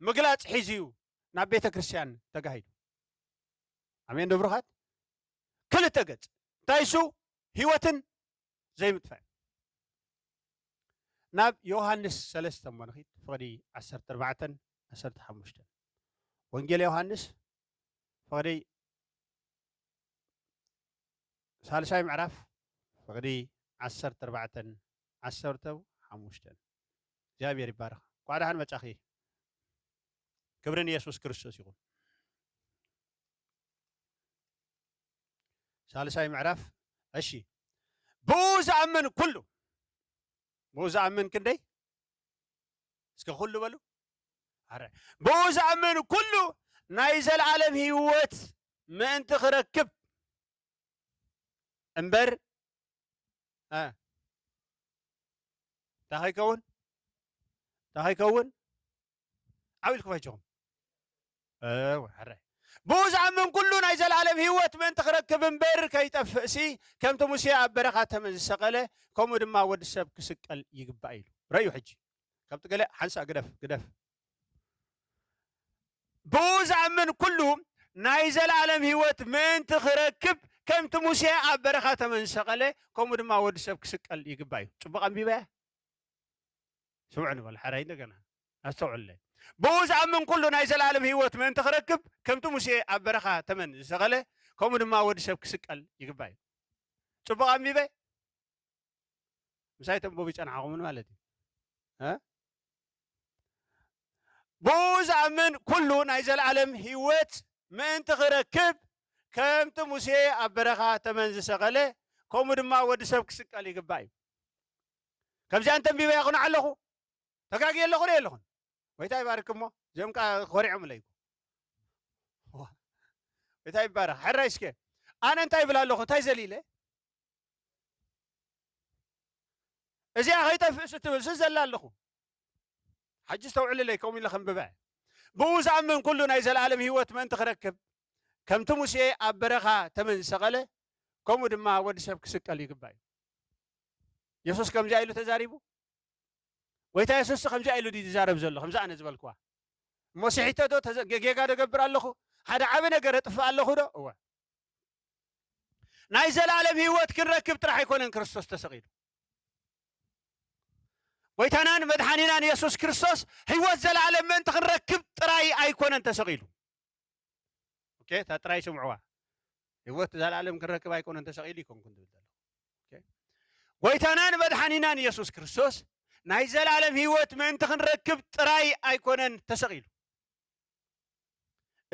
مقلات حيزيو نبيت كريستيان تجاهيد أمين دبرخات كلته قد تايسو هيوتن زي متفاعل ناب يوحنس سلسة منخيت فقدي 14-15 وانجيل يوحنس فقدي ثالثاي معرف فقدي 14-15 جابير يبارك قاعدة هن متأخي كبرني يسوع كريستوس يقول ثالثاي معرف أشي بوز أمن كله بوز أمن كندي اسكو كله بلو هرا بوز أمن كله نايزل عالم هيوت ما أنت خركب امبر تاهي كون عاويل كفايتهم هرا بوز أمن كله نايزل عالم هيوت ما أنت خركب امبر كي تفسي كم تمسي عبرخات من السقلة كم دم ما ود السب كسكال يقبعيل رأيو حجي كم تقول حنسا قدف بوز أمن كله نايزل عالم هيوت ما أنت خركب كم تمسي عبرخات من السقلة كم دم ما ود السب كسكال يقبعيل تبغى بيبه سمعني والحراين دقنا أستوعب لي بوز أمن كله نايزل عالم هيوت ما أنت خركب كم تمسي عبرخات من السقلة كم دم ما ود السب كسكال يقبعيل تبغى بيبه مسايتم بوبيش أنا عقوم مالتي بوز أمن كله نايزل عالم هيوت ما أنت خركب كم تمسي عبرخات من السقلة كم دم ما ود السب كسكال يقبعيل كم زي أنتم بيبه يكون علقوا تكاكي يلا خوري يلا خون ويتاي باركم زيهم كا خوري عمليكم ويتاي بارك حرّيش كه أنا أنتاي بلا لخون تاي زليلة إذا هيدا في ستول زلال لخون حج استوعل لي كومي لخن ببع بوز عمن كله نايز العالم هيوت ما أنت خركب ከምቲ ሙሴ ኣብ በረኻ ተመንሰቐለ ከምኡ ድማ ወዲ ሰብ ክስቀል ይግባእ እዩ ኢየሱስ ከምዚ ኢሉ ተዛሪቡ ወይታ ኢየሱስ ከምዚ ኢሉ ይዛረብ ዘሎ ከምዚ ኣነ ዝበልክዋ እሞ ስሒተ ዶ ጌጋ ደገብር ኣለኹ ሓደ ዓበ ነገር እጥፍ ኣለኹ ዶ እወ ናይ ዘላለም ህይወት ክንረክብ ጥራሕ ኣይኮነን ክርስቶስ ተሰቂሉ ጎይታናን መድሓኒናን ኢየሱስ ክርስቶስ ህይወት ዘላለም ምእንቲ ክንረክብ ጥራይ ኣይኮነን ተሰቂሉ ኦኬ ታ ጥራይ ስምዕዋ ህይወት ዘላለም ክንረክብ ኣይኮነን ተሰቂሉ ይኮንኩን ትብል ዘሎ ኦኬ ጎይታናን መድሓኒናን ኢየሱስ ክርስቶስ ናይ ዘላለም ህይወት ምእንቲ ክንረክብ ጥራይ ኣይኮነን ተሰቂሉ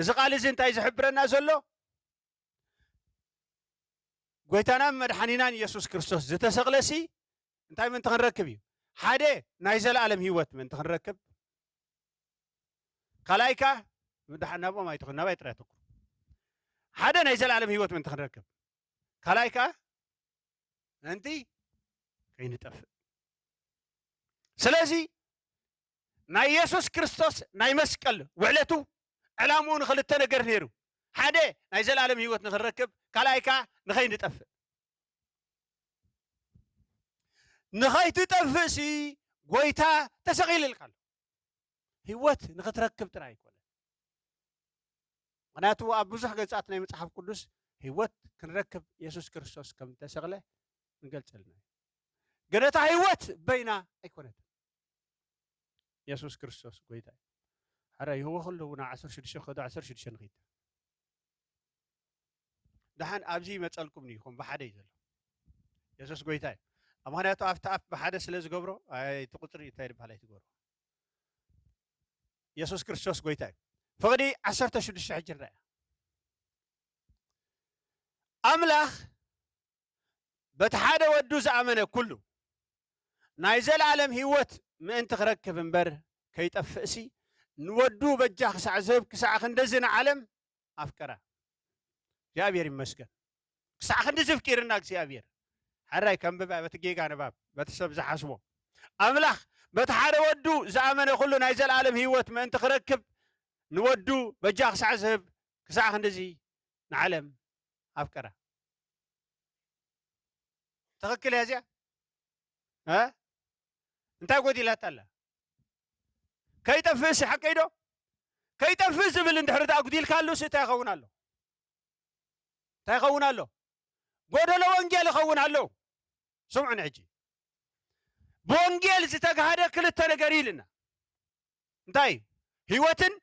እዚ ቃል እዚ እንታይ ዝሕብረና ዘሎ ጎይታናን መድሓኒናን ኢየሱስ ክርስቶስ ዝተሰቕለሲ እንታይ ምእንቲ ክንረክብ እዩ ሓደ ናይ ዘላለም ህይወት ምእንቲ ክንረክብ ካልኣይካ ምድሓናቦም ኣይትኹን ናባይ ጥራይ ተኩ ሓደ ናይ ዘላለም ህይወት ምእንቲ ክንረክብ ካልኣይካ እንቲ ከይንጠፍእ ስለዚ ናይ ኢየሱስ ክርስቶስ ናይ መስቀል ውዕለቱ ዕላምኡ ንክልተ ነገር ነይሩ ሓደ ናይ ዘላለም ህይወት ንክንረክብ ካልኣይካ ንኸይንጠፍእ ንኸይትጠፍእ ሲ ጎይታ ተሰቂሉ ኢልካ ኣሎ ህይወት ንኽትረክብ ጥራይ ኣይኮነን ምክንያቱ ኣብ ብዙሕ ገጻት ናይ መፅሓፍ ቅዱስ ህይወት ክንረክብ ኢየሱስ ክርስቶስ ከም ተሰቕለ ንገልፀልና ግን እታ ህይወት በይና ኣይኮነት ኢየሱስ ክርስቶስ ጎይታ ሓረ ይህዎ ከለዉ ናብ 16 ከዶ 16 ንኺድ ድሓን ኣብዚ መፀልኩም ኢኹም ብሓደ እዩ ዘሎ ኢየሱስ ጎይታ እዩ ኣብ ምክንያቱ ኣብቲ ኣፍ ብሓደ ስለ ዝገብሮ እቲ ቁፅሪ እንታይ ድበሃል ኣይትገብሮ ኢየሱስ ክርስቶስ ጎይታ እዩ ፍቕዲ 16 ሕጂ ንርአያ ኣምላኽ በቲ ሓደ ወዱ ዝኣመነ ኩሉ ናይ ዘለዓለም ህይወት ምእንቲ ክረክብ እምበር ከይጠፍእሲ ንወዱ በጃ ክሳዕ ዝህብ ክሳዕ ክንደዚ ንዓለም ኣፍቀራ እግዚአብሔር ይመስገን ክሳዕ ክንደዚ ፍቂርና እግዚአብሔር حراي كم ببا بتجيجا نباب بتسب زحسبه أملاخ بتحارب ودو زعمنا كله نايزل عالم هيوت ما أنت خركب نودو بجاخ سعزب كساع خندزي نعلم أفكره تفكر يا زيا ها أنت قودي لا تلا كي تفس حكيدو كي تفس بالانتحرت أقديل كالو ستاخونا له تاخونا له قودلو وانجيل خونا له سمعنا عجي بونجيل زتاقهادا كلتا نقريلنا انتاي هيوتن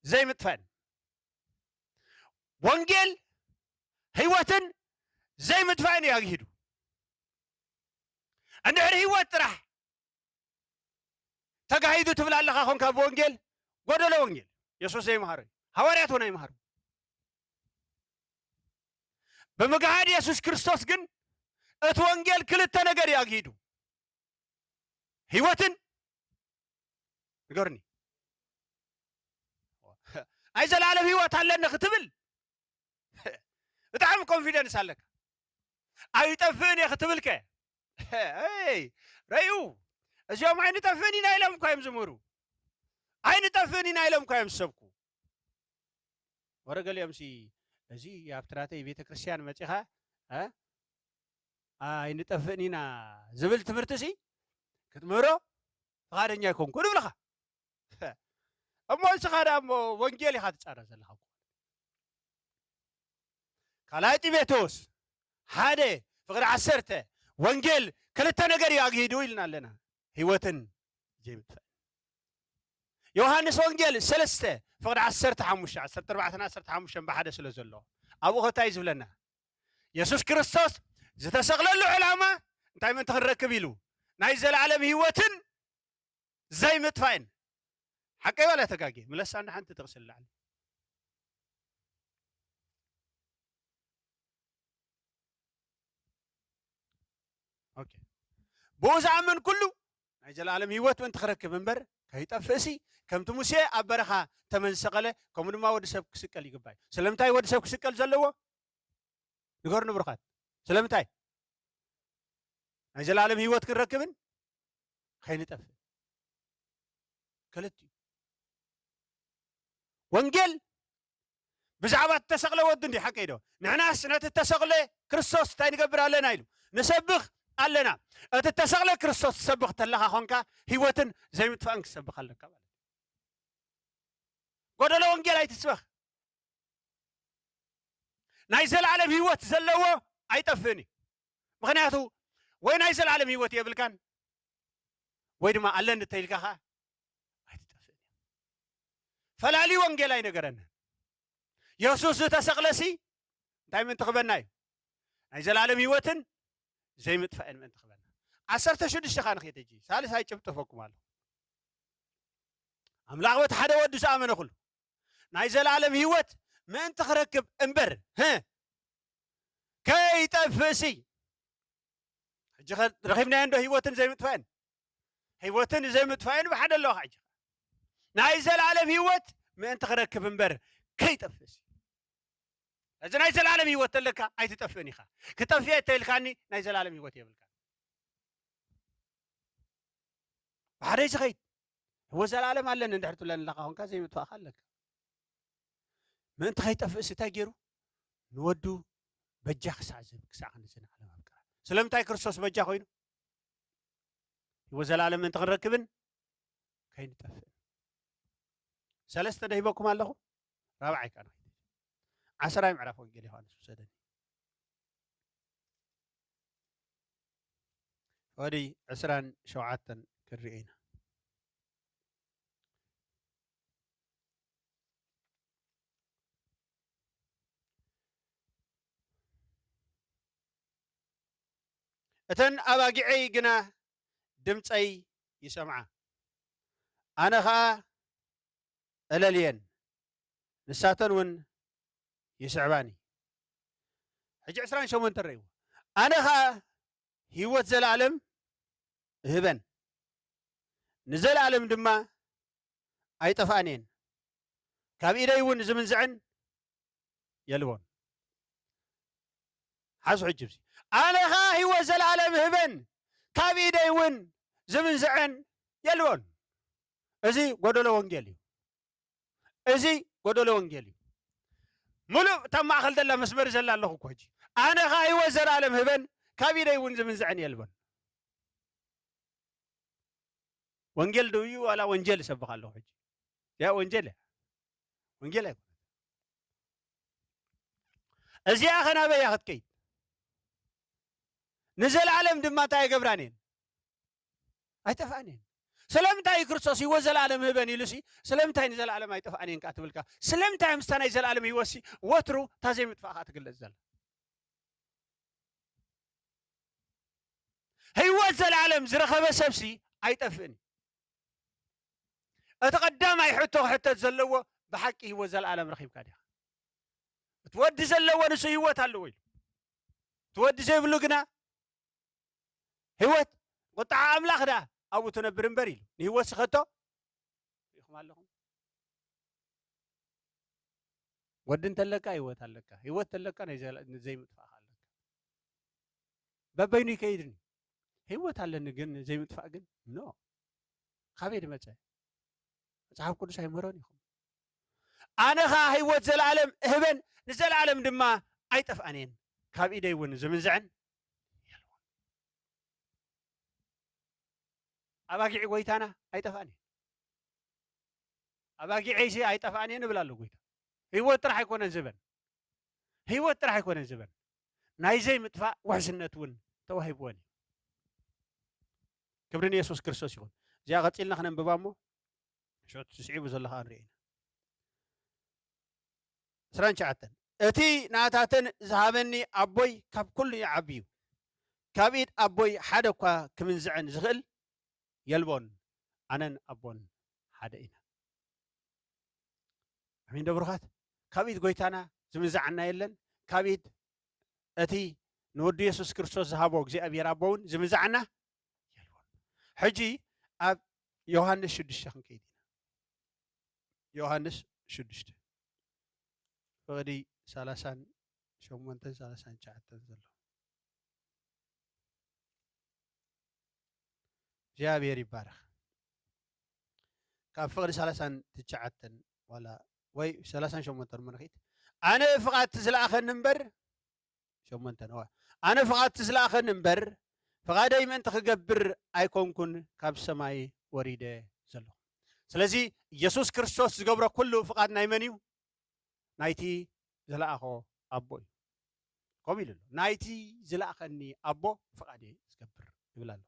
زي متفان بونجيل هيوتن زي متفان ياقهدو اندحر هيوت راح تقهيدو تبلع لك اخون كابونجيل قدلو وانجيل يسوس زي مهاري هوارياتونا يمهارو بمقعد يسوس كريستوس قن اتوانجيل كلتا نقر ياقهدو هيوتن قرني عايز العالم هيوت على ختبل بتعمل كونفيدنس عليك اي تفني ختبلك اي رايو اليوم عيني تفني نايلم كايم زمرو عيني تفني نايلم كايم سبكو ورقل يمشي ازي يا ابتراتي بيت كريستيان متيها ها عيني تفنينا زبل تمرتسي كتمرو فقادنيا يكون كل بلخا أما سخارا أما وانجيلي خاطر تعرض لها كلايتي بيتوس هذا فقد عسرته وانجيل كلتا نقر ياقيدو لنا لنا هيوتن جيمت يوحنس وانجيل سلسته فقد عسرت حموش عسرت 14 حموش بحدا سلازلو أبو ختايز لنا يسوس كريستوس زتسغل له علامة انتي من تخركب يلو نايزل العالم هيوتن زي متفاين حكي ولا تقاقي ملسا أنا حنت تغسل لعني أوكي بوز عمن كله نايزل العالم هيوت من تخركب منبر كيتفسي كم تمسي أبرخا تمن سقله كم ما ود سب سقل يقباي سلمتاي ود سب سقل زلوا نقول نبرخات سلمتاي نايزل العالم هيوت كركبن خين تف كلتي وانجيل بزعبات تسقله ودن دي حكيدو نحنا سنة التسقله كريستوس تاي نقبر علينا يلو نسبخ علينا التسقله كريستوس سبخ تلها خونكا هيوتن زي متفانك سبخ لك قولوا له انجيل اي تسبخ نايزل العالم هيوت زلوا اي طفني مغنياتو وين نايزل العالم هيوت يبل كان وين ما علن تيلكها اي تطفني فلا لي وانجيل اي نغرن يسوس تسقلسي دايما تقبلناي نايزل العالم هيوتن زي متفائن من تقبلنا عسرت شو دشخان خيتجي ثالث هاي جبت فوق مالو املاغوت حدا ودس امن كله نايزل العالم هيوت ما انت خركب انبر ها كي تفسي رخيبنا عنده هيوتن زي متفائن هيوتن زي متفائن بحد الله حاجه نايزل العالم هيوت ما انت خركب انبر كي تفسي اذا نايزل العالم هيوت لك اي تطفني خا كطفيه تلكاني نايزل العالم هيوت يبلك بعريش غيت هو زل العالم علن اندحرت لنا لقاهم كزي متفاخل لك ما انت خيت افس تاجرو نودو بجاخ سعزب ساعه نزنا على مبقى سلامتاي كريستوس بجا خوينو هو زل العالم انت ركبن كاين تفن ثلاثه دهيبكم الله رابعي كان 10 معرف وانجيل يوحنس وسدني ودي 10 شوعاتن كرينا اتن اباقعي قنا دمصي يسمع انا خا الالين نساتن ون يسعباني حج 20 شو من تريو انا خا هيوت زلعلم هبن نزل علم دما اي طفانين كاب ايدي ون زمن زعن يلون حاسو حجبسي انا خا هيوت زلعلم هبن كاب ايدي ون زمن زعن يلون ازي غدولو وانجيلي ازي غدولو وانجيلي ملو تم اخل دلا مسمر زلا الله كوجي انا خا هيوت زلعلم هبن كاب ايدي ون زمن زعن يلون وانجيل دويو ولا وانجيل سبق الله حج يا وانجيل وانجيل ازي اخنا بيا خدكي نزل عالم دما تاي قبرانين اي تفانين سلامتاي كريستوس يوزل عالم هبني لسي سلامتاي نزل عالم اي تفانين كاتبلكا سلامتاي مستنا يزل عالم يوسي وترو تازي متفاخات قلزل هي وزل عالم زرخبه سبسي اي تفني اتقدم اي حتو حتى زلوا بحقي هو زل عالم رخيب كادي تودي زلوا نسو هيوت هلوي تودي زي بلوغنا هيوت قطع املاخ ده او تنبرن بريل هيوت سخطو يخم لكم ودن تلقى هيوت تلقى هيوت تلقى زي متفاخ لك ببيني كيدني هيوت على نجن زي متفاق جن نو خبير متى صاحب كل شيء مروني خم انا خا هيوت زل العالم هبن نزل العالم دما اي طفانين كاب ايدي ون زمن زعن اباقي غويتانا اي طفانين اباقي عيسي اي طفانين بلالو غويتا هيوت راح يكون زبن هيوت راح يكون زبن ناي زي متفا وحسنت ون توهيبوني كبرني يسوع كريستوس يقول جا قتلنا خنا نببامو شو تسعيب زلها نرينا سران شعتن اتي ناتاتن زهابني ابوي كاب كل يعبيو كابيد ابوي حدا كا كمن زعن زغل يلبون انن ابون حدا اينا امين دبرخات كابيد غويتانا زمن زعنا يلن كابيد اتي نود يسوع كريستوس زهابو غزي ابير ابون زمن زعنا يلبون حجي اب يوحنس 6 كيدينا يوحنس 6 فغدي 30 شومنتن 30 شعتن زلو جابير يبارخ كان فغدي 30 تشعتن ولا وي 30 شومنتن منخيت أنا فقط زلاخن نمبر شو من تنوع أنا فقط زلاخن نمبر فقط دايما تخجبر أيكونكن كاب سماي وريده زلو سلازي يسوع كريستوس جبر كله فقط نايمنيو نايتي زلاخو أبوي قبيل نايتي زلاخني أبو فقط يزجبر يقول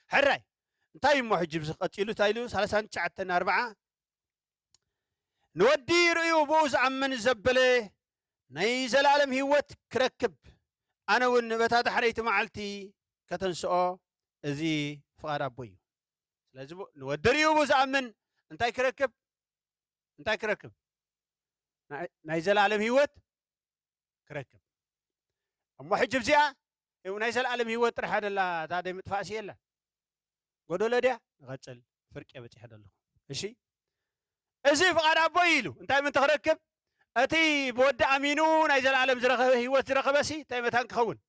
حراي انتاي محجب قتيلو تايلو 3 نودي ريو بوز عمن زبله ناي زلالم هيوت كركب انا ونبتات حريت معلتي كتنسو ازي فقار ابوي لازم نودي ريو بوز عمن انتاي كركب ناي زلالم هيوت كركب اما حجب زيا ناي زلالم هيوت رح هذا لا تادي متفاسي يلا قدو لديا غتل فرق يبتي حدا له ماشي ازي فقار ابويلو انتاي من تخركب اتي بود امينو ناي زلالم زرخ هيوت زرخبسي تاي متان كخون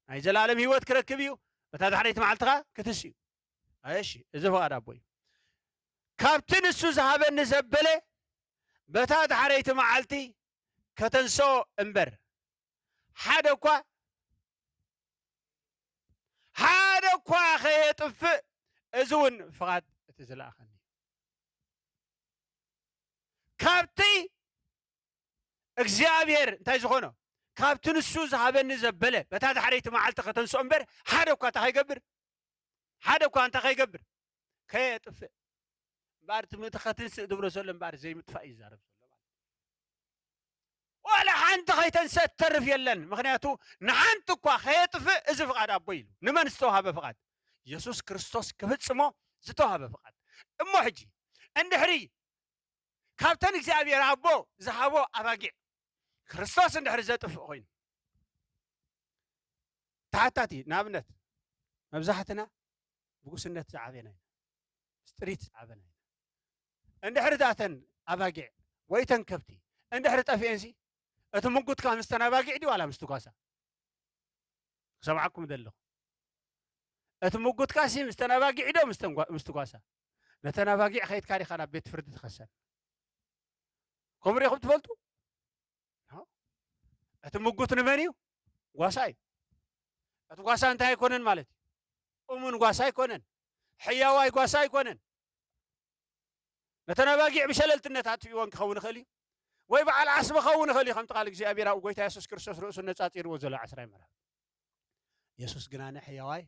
ناي زلالم هيوت كركبيو بتا حريت معلتها كتسيو ايش ازي فقار ابوي كابتن السو زهابن زبله بتا حريت معلتي كتنسو امبر حدكوا خيطف ازون فقط تزلاخني كابتي እግዚአብሔር እንታይ ዝኾኖ ካብቲ ንሱ ዝሃበኒ ዘበለ በታ ድሕሪት መዓልቲ ከተንስኦ እምበር ሓደ እኳ እንታ ከይገብር ከየጥፍእ እምበር ትምእቲ ከትንስእ ዝብሎ ዘሎ እምበር ዘይምጥፋእ እዩ ይዛረብ ዘሎ ማለት ወላ ሓንቲ ከይተንስእ ትተርፍ የለን ምክንያቱ ንሓንቲ እኳ ከየጥፍእ እዚ ፍቓድ ኣቦ ኢሉ ንመን ዝተዋሃበ ፍቓድ ኢየሱስ ክርስቶስ ክፍፅሞ ዝተዋሃበ ፍቓድ እሞ ሕጂ እንድሕሪ ካብተን እግዚኣብሔር ኣቦ ዝሃቦ ኣባጊዕ ክርስቶስ እንድሕሪ ዘጥፍእ ኮይኑ ተሓታቲ ንኣብነት መብዛሕትና ብጉስነት ዝዓበየና ኢና ስጥሪት ዝዓበና ኢና እንድሕሪ ዛተን ኣባጊዕ ወይተን ከብቲ እንድሕሪ ጠፊአንሲ እቲ ምጉትካ ምስተን ኣባጊዕ ዲ ዋላ ምስቲ ጓሳ ክሰምዓኩም ዘለኹ እቲ ምጉትካ ሲ ምስተን ኣባጊዕ ዶ ምስቲ ጓሳ ነተን ኣባጊዕ ከይድካ ዲኻ ናብ ቤት ፍርዲ ትኸሰን ከምኡ ሪኢኹም ትፈልጡ እቲ ምጉት ንመን እዩ ጓሳ እዩ እቲ ጓሳ እንታይ ኣይኮነን ማለት እዩ እሙን ጓሳ ኣይኮነን ሕያዋይ ጓሳ ኣይኮነን ነተን ኣባጊዕ ብሸለልትነት ኣጥፊእዎን ክኸውን ይኽእል እዩ ወይ በዓል ዓስቢ ክኸውን ይኽእል እዩ ከምቲ ቃል እግዚኣብሔር ኣብ ጎይታ ኢየሱስ ክርስቶስ ርእሱ ነፃፂርዎ ዘሎ 10 ምዕራፍ ኢየሱስ ግና ሕያዋይ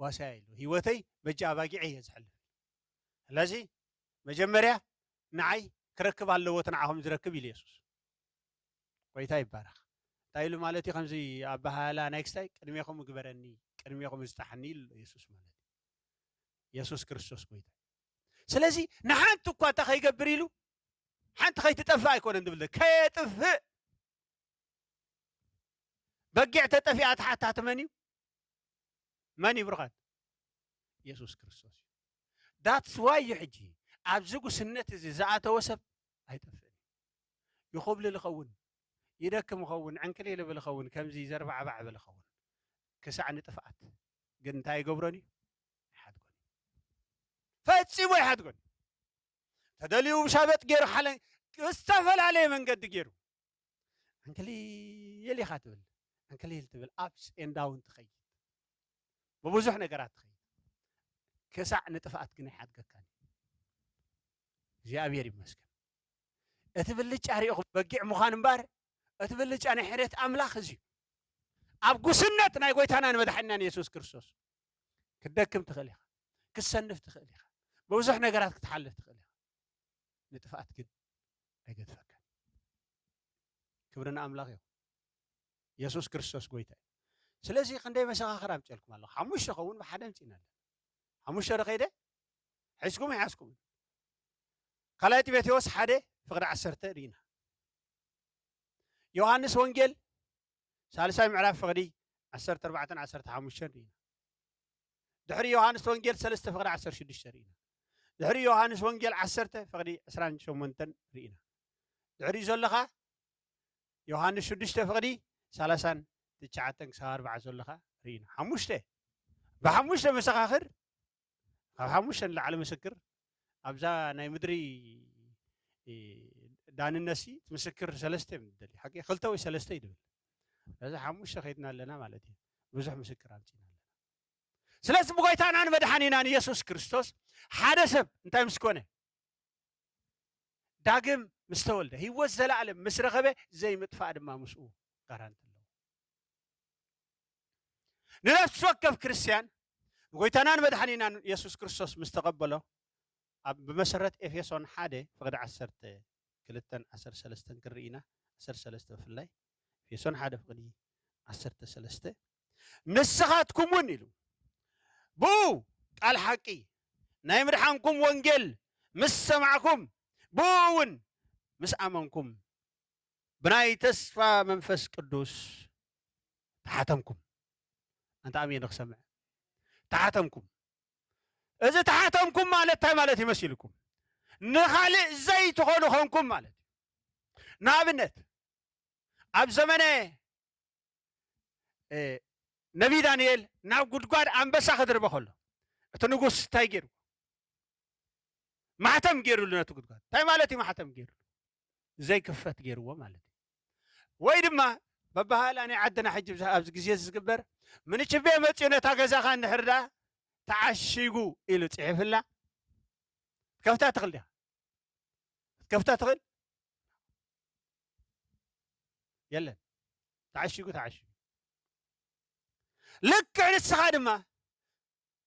ጓሳ ኢሉ ህይወተይ በጂ ኣባጊዕ እየ ዝሕልፍ ስለዚ መጀመርያ ንዓይ ክረክብ ኣለዎ ትንዓኹም ዝረክብ ኢሉ ኢየሱስ ጎይታ ይባረኽ እንታይ ኢሉ ማለት እዩ ከምዚ ኣባሃላ ናይ ክስታይ ቅድሜኹም ግበረኒ ቅድሜኹም ዝጣሕኒ ኢሉ ኢየሱስ ማለት እዩ ኢየሱስ ክርስቶስ ጎይታ ስለዚ ንሓንቲ እኳ እንታ ከይገብር ኢሉ ሓንቲ ከይትጠፍእ ኣይኮነን ዝብል ከየጥፍእ በጊዕ ተጠፊኣ ተሓታት መን እዩ ብርኻት ኢየሱስ ክርስቶስ እዩ ዳትስ ዋይ እዩ ሕጂ ኣብዚ ጉስነት እዚ ዝኣተወ ሰብ ኣይጠፍእን ይኹብል ዝኸውን يدكم خون عنكلي اللي بالخون كم زي زربع باع بالخون كسع نطفأت قلت هاي قبرني حد قول فتسي وي حد قول تدليو بشابت غير حلا استفل عليه من قد غيره عنكلي يلي خاتبل عنكلي يلتبل ابس اند داون تخيل ببوزح نقرات تخيل كسع نطفأت قني حد كان زي ابير يمسكن اتبلج اريخ بقيع مخان مبار اتبلج انا حريت املاخ زي اب قسنت ناي قويتانا مدحنا يسوع كريستوس كدكم تخليها كسنف تخليها بوزح نقرات كتحلف تخليها نطفأت قد اجد فكر كبرنا املاخ يسوع كريستوس قويتا سلازي قندي مسخا خراب تلكم الله حموش خون بحدن تينا حموش رقيده حسكم يحسكم قالت بيتيوس حده فقد عسرت رينا يوحنس وانجيل ثالثاي معرف فقدي 14 رينا دحري يوحنس وانجيل 3 فقد 16 رينا دحري يوحنس وانجيل 10 فقدي 28 رينا دحري زلخا يوحنس 6 فقدي 30 تشعتن سهر بعد زلخا رينا حموشته بحموشته مسخاخر حموشن لعلى مسكر ابزا ناي مدري داننسي تمسكر سلسته مدلي حقي خلتوي سلسته يدبل هذا حموش خيتنا لنا مالتي بزح مسكر امتينا سلاس بغيتان عن مدحانينا يسوع كريستوس حدث انت مسكونه داقم مستولده هي وزل على مسرخبه زي مطفى دما مسؤ قرانت له نفس وقف كريستيان بغيتان عن مدحانينا يسوع كريستوس مستقبله بمسرت افيسون حاده فقد عسرت كلتن 13 كرينا 13 في الله افيسون حاده فقد 13 نسخاتكم ونيلو بو قال حقي ناي مدحانكم وانجيل مس سمعكم بون مس امنكم بناي تسفى منفس قدوس تحاتمكم انت امين نسمع تحاتمكم اذا تحاتمكم مالت يمثلكم نخالق زي تخونوا خونكم مالت نابنت اب زمنه نبي دانيال ناب غدغاد انبسا خدربه خلو اتنغوس تايغير ማህተም ገይሩልና ተጉድጓድ ታይ ማለት ማህተም ገይሩ ዘይ ክፈት ገይሩዎ ማለት ወይ ድማ በባህላኒ ዓድና ሕጂ ኣብዚ ግዜ ዝግበር ምን ችቤ መጽነታ ገዛኻ ንሕርዳ ተዓሽጉ ኢሉ ጽሕፍላ ከፍታ ትኽእል ዲኻ ከፍታ ትኽእል የለን ተዓሽጉ ልክ ንስኻ ድማ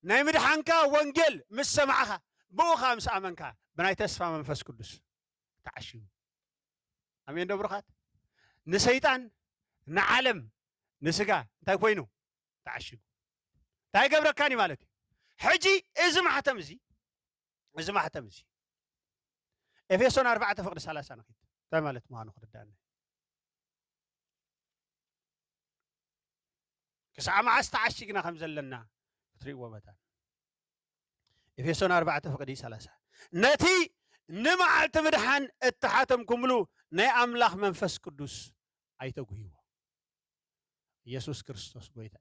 ናይ ምድሓንካ ወንጌል ምስ ሰማዕኻ بو خامس امنكا بناي تسفى منفس قدس تعشيو امين دبرخات نسيطان نعالم نسغا انتي كوينو تعشيو تاي قبركاني مالتي حجي از محتمزي افيسون 4 فقد 30 نخيت تاي مالت ما نخددان كسا ما استعشقنا خمزلنا تريوا متان افيسون 4 فقدي 30 نتي نمعلت مدحان اتحاتمكم له ناي املاح منفس قدوس ايتغيو يسوع كريستوس غويتا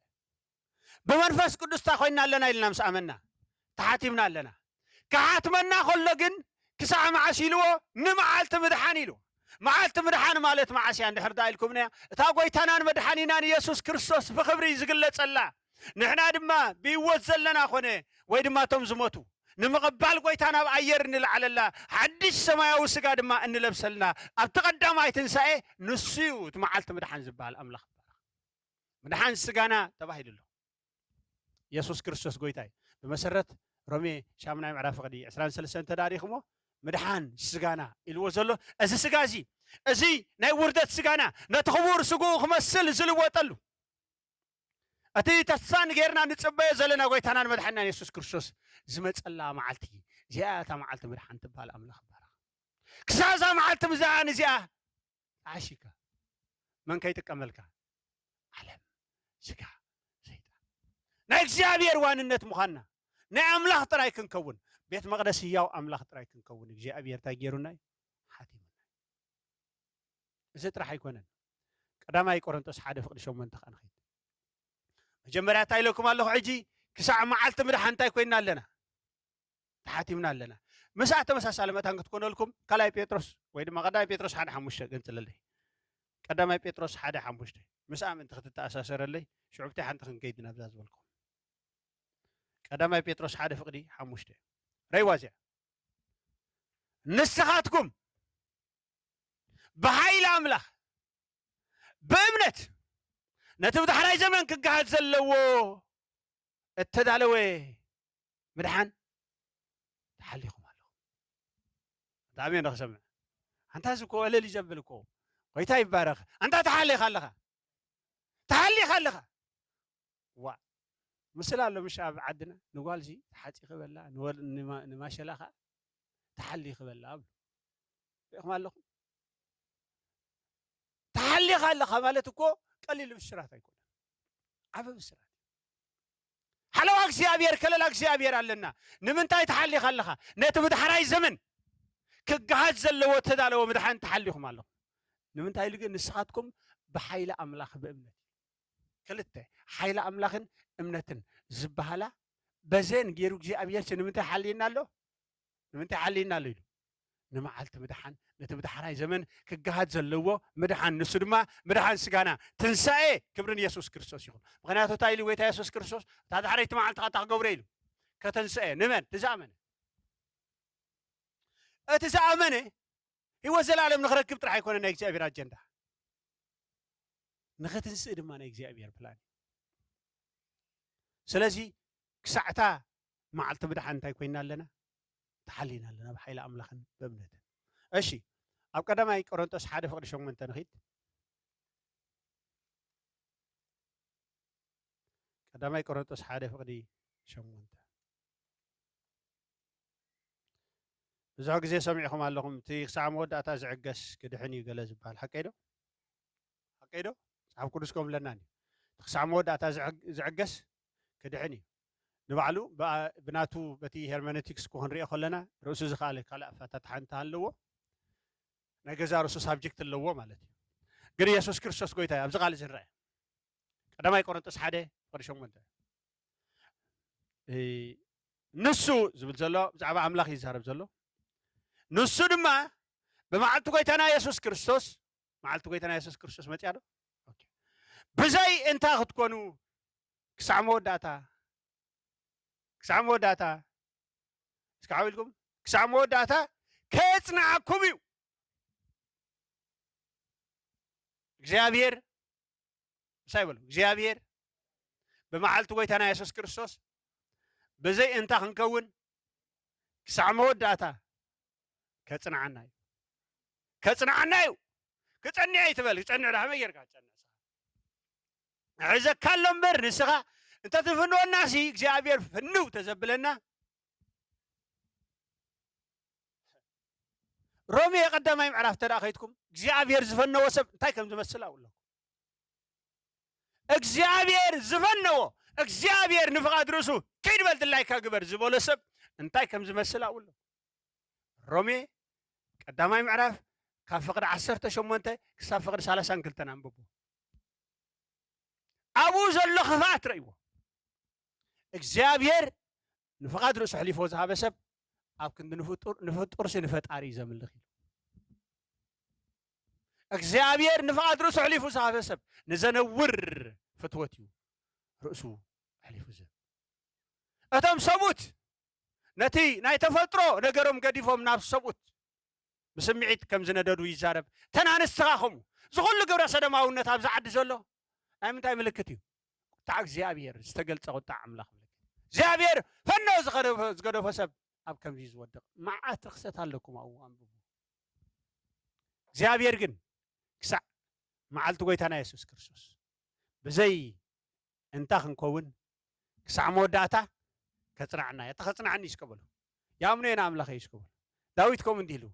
بمنفس قدوس تاخوينا لنا يلنا مسامنا تحاتمنا لنا كحاتمنا خلغن كسا معاسيلو نمعلت مدحان يلو معلت مدحان مالت معاسي عند حردا لكم تا غويتانان مدحانينا يسوع كريستوس بخبري زغلصلا نحنا دما بيوزلنا خونه ወይ ድማ ቶም ዝሞቱ ንምቕባል ጎይታና በአየር እንልዓለላ ሓድሽ ሰማያዊ ስጋ ድማ እንለብሰልና ኣብ ተቀዳማይ ትንሳኤ ንስዩ ትመዓልቲ ምድሓን ዝበሃል ኣምላኽ ምድሓን ስጋና ተባሂሉሎ ኢየሱስ ክርስቶስ ጎይታይ በመሰረት ሮሜ ሻምናይ ምዕራፍ ቅዲ 23 ተዳሪኽሞ ምድሓን ስጋና ኢልዎ ዘሎ እዚ ስጋ እዚ ናይ ውርደት ስጋና ነቲ ክቡር ስጉ ክመስል ዝልወጠሉ أتي تسان غيرنا نتصبي زلنا غويتانا مدحنا يسوع كريستوس زمصلا معلتي زياتا معلت مدحن تبال املاح بارك كسازا معلت مزان زيا عاشيكا من كيتقملكا علم سكا زيتا نا اغزابير واننت مخنا نا املاح طراي كنكون بيت مقدس ياو املاح طراي كنكون اغزابير تاغيرونا حاتمنا اذا طرح يكونن قداماي قرنطوس 1 فقد 8 خنخيت مجمرات تايلكم الله عجي كساع معلت مدحان تاي كوينا لنا تحاتمنا لنا مساعة مساسة لما تكون لكم كلاي بيتروس ويد ما قداي بيتروس حدا حموشة قنت للي قدامي بيتروس حدا حموشة مساعة من تخت التأساسر اللي شعبتي حنت خنقيد نبذاز بالكم قدامي بيتروس حدا فقدي حموشة ريوازيا نسخاتكم بهاي أملاح بأمنت نتبدأ حراي زمان كقاعد زلوا التدالوي مدحان تحليكم الله دامين رخصم أنت هسكو ولا اللي جنبلكو ويتا يبارك أنت تحلي خلها وا مثلا لو مش عدنا نقول زي حاتي خبلا نقول نما شلخا تحلي خبلا يخمال لكم تحلي خلها مالتكو قليل بالشرات يكون عبب الشرات حلو اكسيابير كلل اكسيابير علنا نمنتاي تحلي خلخا نيت مدحراي زمن كغاز زلو تدالو مدحان تحليكم الله نمنتاي لغ نسخاتكم بحيل املاح بامنت كلته حيل املاحن امنتن زبهلا بزين غيرو اكسيابير نمنتاي حلينا له نمعلت مدحان نتمدحان زمن كجهاد زلوا مدحان نسدما مدحان سجانا تنسأ كبرن يسوع كريستوس يقول مغنياتو تايلي ويتا يسوع كريستوس هذا حريت معلت قطع جبريل كتنسأ نمن تزامن أتزامنه هو زلالم نخرج راح يكون أنا إجزاء بير أجندة نختنسأ دم أنا إجزاء بير بلان سلازي ساعتها معلت مدحان تايكوينا لنا تحلينا لنا بحيل أملاخن بمنته أشي أب قدما يقرنطس حدا فقد شو من تنخيت قدما يقرنطس حدا فقد شو من بزاق زي سمعكم علىهم تي ساعة مودة أتازعجس كده جلز بحال حكيدو صاحب كرسكم لناني ساعة مودة أتازعجس كده نبعلو بناتو بتي هرمنتكس كون ريا خلنا رؤوس زخالك على فتتحنت هاللو نجزا رؤوس سبجكت اللو مالتي قري يسوع كريستوس قويتها أبز قال زرع قدما يقرنطس حدا فرشون منته نسو زبل زلو زعبا عملاق يزهرب زلو نسو دما بمعلتو قويتنا يسوع كريستوس معلتو قويتنا يسوع كريستوس ما تعرف اوكي بزي انت تكونوا كسعمو داتا كسعمو داتا اسكعاولكم كسعمو داتا كيصنعكم يو እግዚአብሔር ሳይበሉ እግዚአብሔር በመዓልቱ ጎይታና ኢየሱስ ክርስቶስ በዘይ እንታ ክንከውን ክሳዕ መወዳእታ ከጽንዓና እዩ ክጸንዕ ይትበል ክጸንዕ ዳህመ ጌርካ ጸንዕ ዕዘካሎ እምበር ንስኻ እንተ ትፍንወና ሲ እግዚአብሔር ፍንው ተዘብለና رومي قدام ما يعرف ترى أخيتكم እግዚአብሔር ዝፈነወ ሰብ እንታይ ከም ዝመስል አውሎ እግዚአብሔር ዝፈነወ እግዚአብሔር ንፍቃድ ርእሱ ከይድበል ድላይ ካግበር ዝበሎ ሰብ እንታይ ከም ዝመስል አውሎ ሮሜ ቀዳማይ ምዕራፍ ካብ ፍቅዲ 18 ክሳብ ፍቅዲ 32 አንብቡ አቡ ዘሎ ክፋት ረእይዎ እግዚአብሔር ንፍቃድ ርእሱ ሕሊፎ ዝሃበ ሰብ ኣብ ክንዲ ንፍጡር ንፈጣሪ ዘምልኽ ኢሉ እግዚአብሔር ንፍቃድ ርእሱ ሕሊፉ ዝሃበ ሰብ ንዘነውር ፍትወት እዩ ርእሱ ሕሊፉ ዝህብ እቶም ሰቡት ነቲ ናይ ተፈጥሮ ነገሮም ገዲፎም ናብ ሰቡት ብስምዒት ከም ዝነደዱ ይዛረብ ተናንስትኻኸሙ ዝኩሉ ግብረ ሰደማውነት ኣብ ዝዓዲ ዘሎ ናይ ምንታይ ምልክት እዩ ቁጣዕ እግዚአብሔር ዝተገልጸ ቁጣዕ ኣምላኽ ምልክት እግዚአብሔር ፈኖ ዝገደፎ ሰብ ኣብ ከምዚ ዝወድቕ መዓት ክሰት ኣለኩም ኣብኡ አንብቡ እግዚአብሔር ግን ክሳዕ መዓልቲ ጎይታና ኢየሱስ ክርስቶስ ብዘይ እንታ ክንከውን ክሳዕ መወዳእታ ከጽናዕና ተኸጽናዕኒ ይስቀበሉ ያምነና ኣምላኽ ይስቀበሉ ዳዊት ከም እንዲህ ኢሉ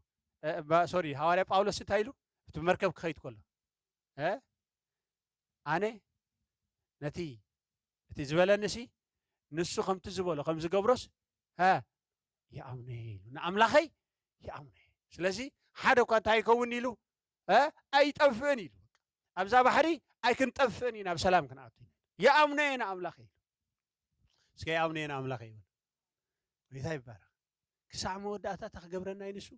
ሶሪ ሐዋርያ ጳውሎስ እንታይ ኢሉ እቲ መርከብ ክኸይድ ከሎ ኣነ ነቲ እቲ ዝበለንሲ ንሱ ከምቲ ዝበሎ ከም ዝገብሮስ يأمني نعملخي يأمني سلازي حدا كان تايكون يلو أي تفني أبزا بحري أي كنت تفني ناب سلام كن أعطي يأمني نعملخي سكي يأمني نعملخي ويثاي بارا كسع مودة تخجبرنا ينسو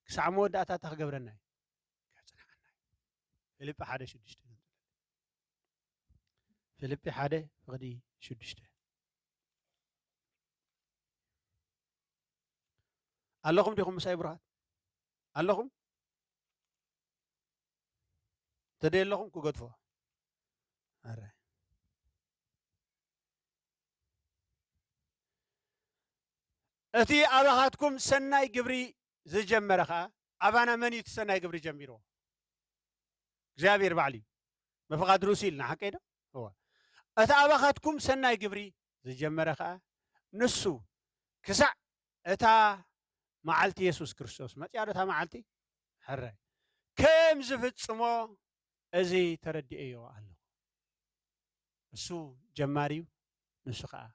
كسع مودة تخجبرنا فيليب حدا شدشته فيليب حدا غدي شدشته اللهم ديكم مساي برهات اللهم تدي اللهم كو قدفو أره أتي أباهاتكم سناي قبري زي جمرخا أبانا مني تسناي قبري جميرو እግዚአብሔር بعلي ما فقد روسيلنا حكيدا هو أتي أباهاتكم سناي قبري زي جمرخا نسو كسع أتا معلتي يسوع كريستوس ما تعرفها معلتي حرة كم زفت سما أزي تردي أيوة الله نسو جماريو نسو خا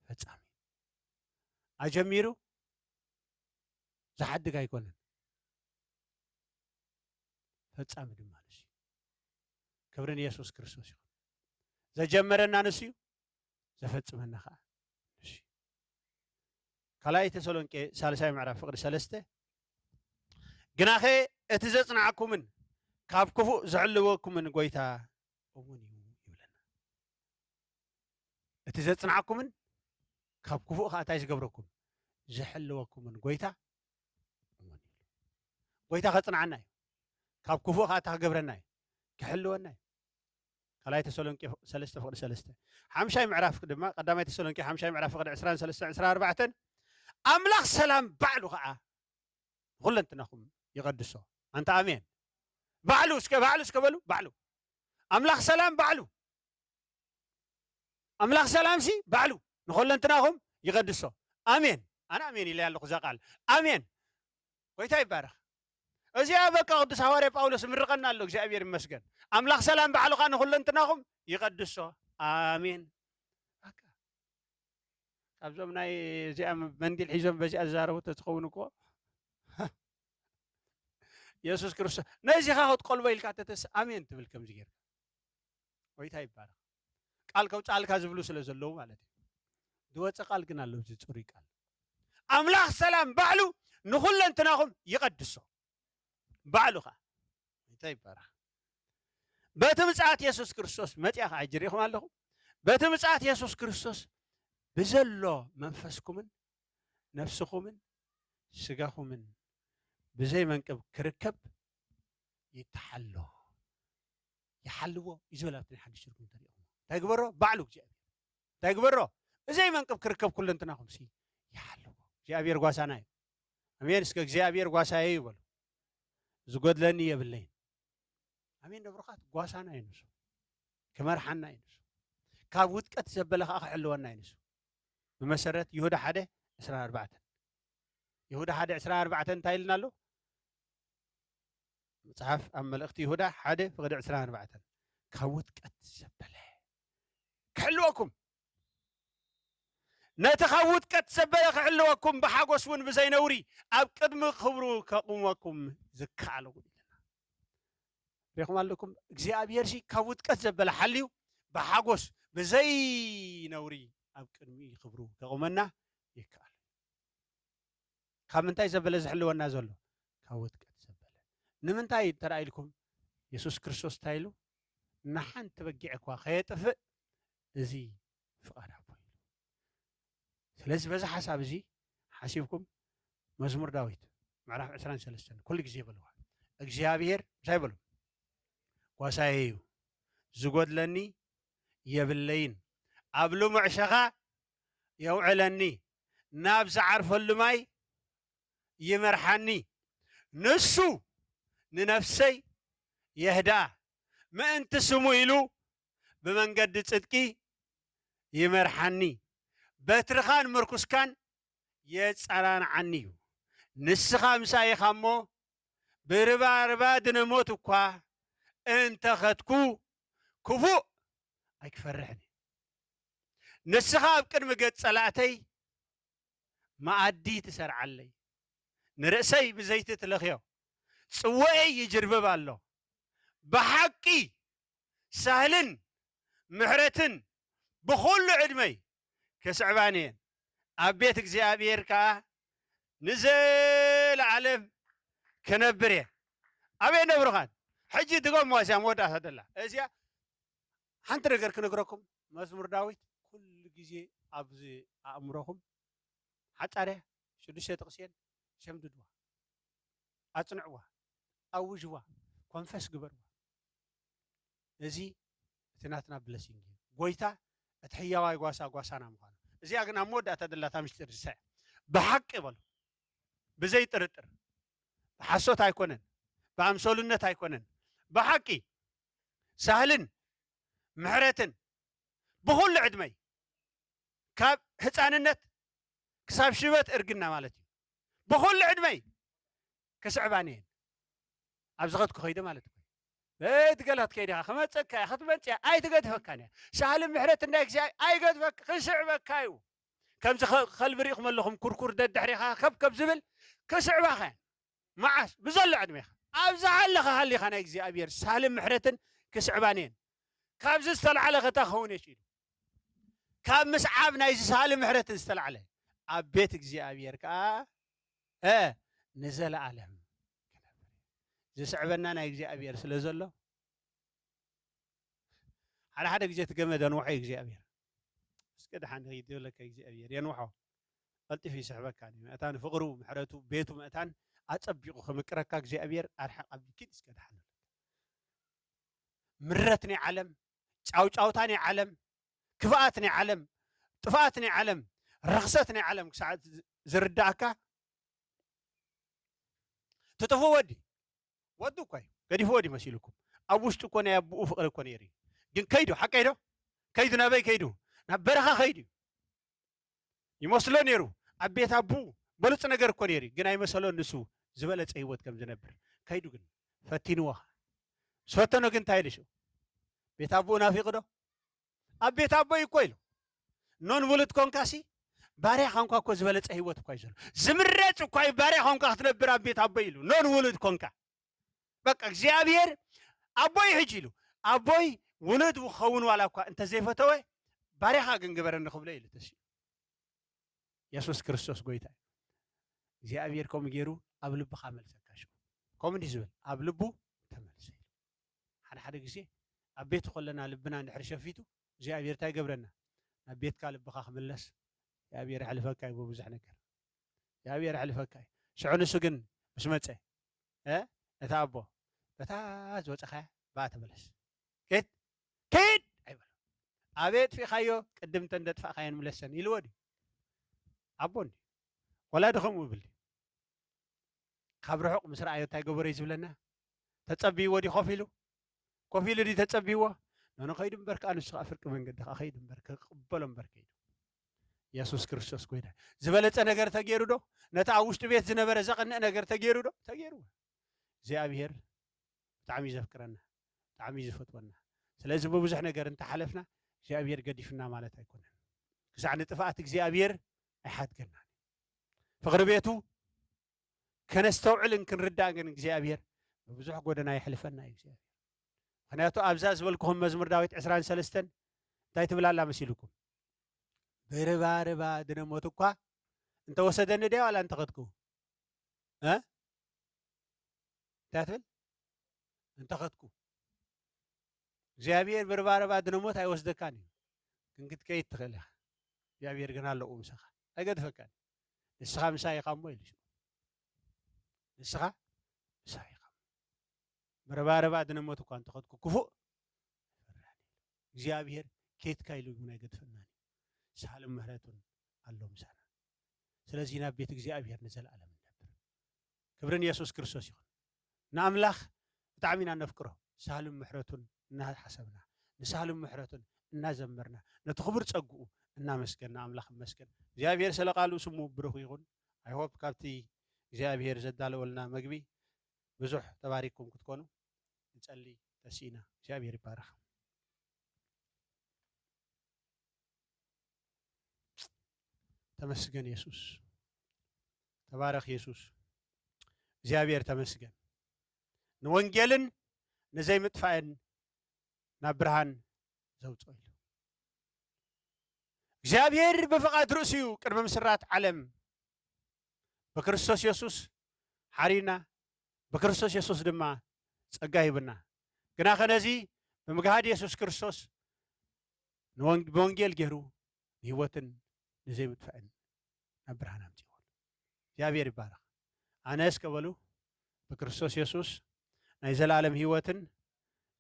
فتامي أجميرو زحد جاي يكون فتامي دمالش كبرني يسوع كريستوس زي جمرنا نسيو زفت سما خا كلاي تسولونكي سالساي معرف فقر سلسته ግናኸ እቲ ዘጽንዓኩምን ካብ ክፉእ ዝሕልወኩምን ጎይታ እውን እዩ ይብለና እቲ ዘጽንዓኩምን ካብ ክፉእ ከዓ እንታይ ዝገብረኩም ዝሕልወኩምን ጎይታ እውን እዩ ጎይታ ከጽንዓና እዩ ካብ ክፉእ ከዓ ክገብረና እዩ ክሕልወና እዩ ካልኣይ ተሰሎንቄ 3:3 ሓምሻይ ምዕራፍ ድማ ቀዳማይ ተሰሎንቄ ሓምሻይ ምዕራፍ 23 24 ኣምላኽ ሰላም ባዕሉ ከዓ ኩለንትናኹም ይቀድሶ አንተ አሜን ባዕሉ እስከ በሉ ባዕሉ ኣምላኽ ሰላም ባዕሉ ኣምላኽ ሰላም ሲ ባዕሉ ንኩለንትናኹም ይቀድሶ አሜን ኣነ አሜን ኢለ ያለኹ እዛ ቃል አሜን ጎይታ ይባረኽ እዚኣ በቃ ቅዱስ ሐዋርያ ጳውሎስ ምርቀና ኣሎ እግዚአብሔር ይመስገን ኣምላኽ ሰላም ባዕሉ ከዓ ንኩለንትናኹም ይቀድሶ አሜን በቃ ካብዞም ናይ እዚኣ መንዲል ሒዞም በዚኣ ዝዛረቡ ተትኸውን እኮ ኢየሱስ ክርስቶስ ነዚኻ ክትቆልቦ ኢልካ ተተስ አሜን ትብል ከምዚ ጌርካ ጎይታ ይባረኽ ቃል ከውፃልካ ዝብሉ ስለ ዘለዉ ማለት እዩ ዝወፀ ቃል ግን ኣሎ እዚ ፅሩይ ቃል ኣምላኽ ሰላም ባዕሉ ንኩለንትናኹም ይቀድሶ ባዕሉ ከዓ ጎይታ ይባረኽ በቲ ምጽኣት ኢየሱስ ክርስቶስ መፅያ ከዓ ጅሪኹም ኣለኹም በቲ ምጽኣት ኢየሱስ ክርስቶስ ብዘሎ መንፈስኩምን ነፍስኹምን ስጋኹምን ብዘይ መንቅብ ክርከብ ይተሓሎ ይሓልዎ ይዝበላብትን ሓድሽ ትርጉም ተሪእኹም እንታይ ግበሮ ባዕሉ እግዚኣብሔር እንታይ ግበሮ ብዘይ መንቅብ ክርከብ ኩለንትናኹም ሲ ይሓልዎ እግዚኣብሔር ጓሳና እዩ አሜን እስከ እግዚኣብሔር ጓሳየ ይበሉ ዝጎድለኒ የብለይን አሜን ደብረኻት ጓሳና ይንሱ ክመርሓና ይንሱ ካብ ውጥቀት ዘበለ ከዓ ክሕልወና ይንሱ ብመሰረት ይሁዳ 1:24 ይሁዳ 1:24 እንታይ ኢልና ኣሎ መጽሐፍ ኣብ መልእኽቲ ይሁዳ 1:24 ካብ ውጥቀት ዘበለ ክሕልወኩም ነቲ ካብ ውጥቀት ዘበለ ክሕልወኩም ብሓጎስ እውን ብዘይነውሪ ኣብ ቅድሚ ክብሩ ከቁመኩም ዝከኣለ ኢልና ሪኹም ኣለኩም እግዚኣብሔር ሲ ካብ ውጥቀት ዘበለ ሓልዩ ብሓጎስ ብዘይነውሪ ኣብ ቅድሚ ክብሩ ከቁመና ይከኣል ካብ ምንታይ ዘበለ ዝሕልወና ዘሎ ካብ ውጥቀት ዘበለ ንምንታይ ተራእይልኩም ኢየሱስ ክርስቶስ ታይሉ ንሓንቲ በጊዕ እኳ ከየጥፍእ እዚ ፍቃድ ኣቦ ኢሉ ስለዚ በዚ ሓሳብ እዚ ሓሲብኩም መዝሙር ዳዊት ምዕራፍ 23 ኩሉ ግዜ ይበልዋ እግዚኣብሔር እንታይ በሉ ጓሳየ እዩ ዝጎድለኒ የብለይን ኣብ ልሙዕ ሸኻ የውዕለኒ ናብ ዝዓርፈሉ ማይ ይመርሓኒ ንሱ ንነፍሰይ የህዳ ምእንቲ ስሙ ኢሉ ብመንገዲ ጽድቂ ይመርሓኒ በትርኻን ምርኩስካን የጸናንዓኒ እዩ ንስኻ ምሳይኻ እሞ ብርባርባ ድነሞት እኳ እንተኸትኩ ክፉእ ኣይክፈርሕኒ ንስኻ ኣብ ቅድሚ ገጽ ጸላእተይ መኣዲ ትሰርዓለይ ንርእሰይ ብዘይቲ ትለኽዮ ጽውዐይ ይጅርብብ ኣሎ ብሓቂ ሳህልን ምሕረትን ብኩሉ ዕድመይ ከስዕባን እየን ኣብ ቤት እግዚኣብሔር ከዓ ንዘለዓለም ክነብር እየ ኣበይ ነብሩኻን ሕጂ ድጎም ዋስያ መወዳእታ ደላ እዚኣ ሓንቲ ነገር ክነግረኩም መዝሙር ዳዊት ኩሉ ግዜ ኣብዚ ኣእምሮኹም ሓፃርያ 6 ጥቕስየን ሸምድድዋ ኣጽንዕዋ ኣውጅዋ ኮንፈስ ግበርዋ እዚ እቲ ናትና ብለሲንግ እዩ ጎይታ እቲ ሕያዋይ ጓሳ ጓሳና ምዃኑ እዚኣ ግን ኣብ መወዳእታ ደላታ ምስጢር ዝሳዕ ብሓቂ በሉ ብዘይ ጥርጥር ብሓሶት ኣይኮነን ብኣምሰሉነት ኣይኮነን ብሓቂ ሳህልን ምሕረትን ብኩሉ ዕድመይ ካብ ህፃንነት ክሳብ ሽበት እርግና ማለት እዩ ብኩሉ ዕድመይ ክስዕባን እየን ኣብ ዝኸትኩ ከይደ ማለት እዩ በትገላት ከይዲኻ ክመፀካ እያ ክትመፅያ ኣይትገድፈካን እያ ሳህልን ምሕረትን ናይ እግዚኣብሔር ኣይገድፈካ ክስዕበካ እዩ ከምዚ ከልቢ ሪኢኹም ኣለኹም ኩርኩር ደድሕሪኻ ከብከብ ዝብል ክስዕባኻ እየን መዓስ ብዘሎ ዕድሜኻ ኣብ ዝሓለኻ ሃሊኻ ናይ እግዚኣብሔር ሳህልን ምሕረትን ክስዕባን እየን ካብዚ ዝተለዓለ ከታ ክኸውን እየ ኢሉ ካብ ምስዓብ ናይዚ ሳህልን ምሕረትን ዝተለዓለ ኣብ ቤት እግዚኣብሔር ከዓ ንዘለዓለም ክነብር ዝስዕበና ናይ እግዚኣብሔር ስለ ዘሎ ሓደ ግዜ ትገመደ ንውሖ እግዚኣብሔር እስከ ድሓን ይድብለካ እግዚኣብሔር የንውሖ ቀልጢፉ ይስሕበካ ምእታን ፍቅሩ ምሕረቱ ቤቱ ምእታን ኣፀቢቑ ከምቅረካ እግዚኣብሔር ኣርሐቕ ኣብ ኪድ እስከ ድሓን ምረት ናይ ዓለም ጫውጫውታ ናይ ዓለም ክፍኣት ናይ ዓለም ጥፍኣት ናይ ዓለም ረኽሰት ናይ ዓለም ክሳዕ ዝርዳእካ ትጥፉ ወዲ እኳ እዩ ገዲፉ ወዲ መሲልኩም ኣብ ውሽጡ እኮ ናይ ኣቦኡ ፍቅሪ እኮ ነይሩ ግን ከይዱ ሓቀይ ዶ ከይዱ ናበይ ከይዱ ናብ በረኻ ከይዱ ይመስሎ ነይሩ ኣብ ቤት ኣቦኡ በሉፅ ነገር እኮ ነይሩ ግን ኣይመሰሎን ንሱ ዝበለፀ ህይወት ከም ዝነብር ከይዱ ግን ፈቲንዎ ስፈተኖ ግን እንታይ ኢሉ ቤት ኣቦኡ ናፊቁ ዶ ኣብ ቤት ኣቦይ እኮ ኢሉ ኖን ውሉድ ኮንካሲ ባርያ ኮንካ እኮ ዝበለፀ ህይወት እኳ እዩ ዘሎ ዝምረፅ እኳ እዩ ባርያ ኮንካ ክትነብር ኣብ ቤት ኣቦይ ኢሉ ኖን ውሉድ ኮንካ በቃ እግዚኣብሔር ኣቦይ ሕጂ ኢሉ ኣቦይ ውሉድ ክኸውን ዋላ እኳ እንተዘይፈተወ ባርያኻ ግን ግበረኒ ክብሎ ኢሉ ተሲ ኢየሱስ ክርስቶስ ጎይታ እግዚኣብሔር ከምኡ ገይሩ ኣብ ልብኻ መልሰካ ሸ ከምኡ እንዲህ ዝብል ኣብ ልቡ ተመልሰ ኢሉ ሓደ ግዜ ኣብ ቤቱ ከለና ልብና እንድሕር ሸፊቱ እግዚኣብሔር እንታይ ገብረና ናብ ቤትካ ልብኻ ክምለስ እግዚኣብሔር ይሕልፈካ እዩ ብብዙሕ ነገር እግዚኣብሔር ይሕልፈካ እዩ ሽዑ ንሱ ግን ምስ መፀ እታ ኣቦ በታ ዝወፀኻያ በኣ ተመለስ ከይድ ኣይበሎ ኣበይ ጥፊእኻዮ ቅድም እንተ እንደጥፋእኻየን ምለሰን ኢልዎ ድዩ ኣቦ እንዲ ወላዲ ከምኡ ይብል ካብ ርሑቕ ምስ ረኣዮ እንታይ ገበሮ እዩ ዝብለና ተፀቢይዎ ዲ ኮፍ ኢሉ ዲ ተፀቢይዎ ነኖ ከይዱ እምበር ከዓ ንሱ ከዓ ፍርቂ መንገዲ ከዓ ከይዱ እምበር ክቅበሎ እምበር ከይዱ ኢየሱስ ክርስቶስ ጎይታ ዝበለፀ ነገር ተገይሩ ዶ ነታ ኣብ ውሽጢ ቤት ዝነበረ ዘቕንእ ነገር ተገይሩ ዶ ተገይሩ እግዚኣብሔር ብጣዕሚ ዘፍቅረና ብጣዕሚ ዝፈትወና ስለዚ ብብዙሕ ነገር እንተሓለፍና እግዚኣብሔር ገዲፍና ማለት ኣይኮነን ክሳዕ ንጥፋኣት እግዚኣብሔር ኣይሓድገና ፍቅሪ ቤቱ ከነስተውዕልን ክንርዳእ ግን እግዚኣብሔር ብብዙሕ ጎደና ይሕልፈና እዩ እግዚኣብሔር ምክንያቱ ኣብዛ ዝበልክኹም መዝሙር ዳዊት 23 እንታይ ትብላላ መሲልኩም ብርባርባ ድነሞት እኳ እንተወሰደኒ ድያ ዋላ እንተኸድኩ እንታይ ትብል እንተኸድኩ እግዚኣብሔር ብርባርባ ድነሞት ኣይወስደካን እዩ ግን ክትከይድ ትኽእል ኢኻ እግዚኣብሔር ግን ኣለኡ ምሳኻ ኣይገድፈካን ንስኻ ምሳይ ኢኻ እሞ ኢሉ ንስኻ ምሳይ ኢኻ ብርባርባ ድነሞት እኳ እንተኸድኩ ክፉእ እግዚኣብሔር ከይትካ ኢሉ ግን ኣይገድፈናን ሳህልን ምህረቱን ኣሎ ምሳና ስለዚ ናብ ቤት እግዚኣብሔር ንዘለኣለም ንነብር ክብርን ኢየሱስ ክርስቶስ ይኹን ንኣምላኽ ብጣዕሚ ኢና ነፍቅሮ ሳህልን ምሕረቱን እናሓሰብና ንሳህልን ምሕረቱን እናዘመርና ነቲ ክቡር ፀጉኡ እናመስገንና ኣምላኽ መስገን እግዚኣብሔር ስለ ቃልኡ ስሙ ብሩኽ ይኹን ኣይሆፕ ካብቲ እግዚኣብሔር ዘዳለወልና መግቢ ብዙሕ ተባሪክኩም ክትኮኑ ንፀሊ ተሲኢና እግዚኣብሔር ይባረኽ ተመስገን ኢየሱስ ተባረኽ ኢየሱስ እግዚኣብሔር ተመስገን ንወንጌልን ንዘይምጥፋእን ናብ ብርሃን ዘውፅኦ ኢሉ እግዚአብሔር በፈቃድ ርእሲዩ ቅድመ ምስራት ዓለም በክርስቶስ ኢየሱስ ሓሪና በክርስቶስ ኢየሱስ ድማ ጸጋ ይብና ግና ከነዚ በመግሃድ ኢየሱስ ክርስቶስ በወንጌል ገይሩ ህይወትን ንዘይምጥፋእን ናብ ብርሃን ኣምፂዎ እግዚአብሔር ይባረኽ ኣነስ ከበሉ በክርስቶስ ኢየሱስ ናይ ዘላለም ህይወትን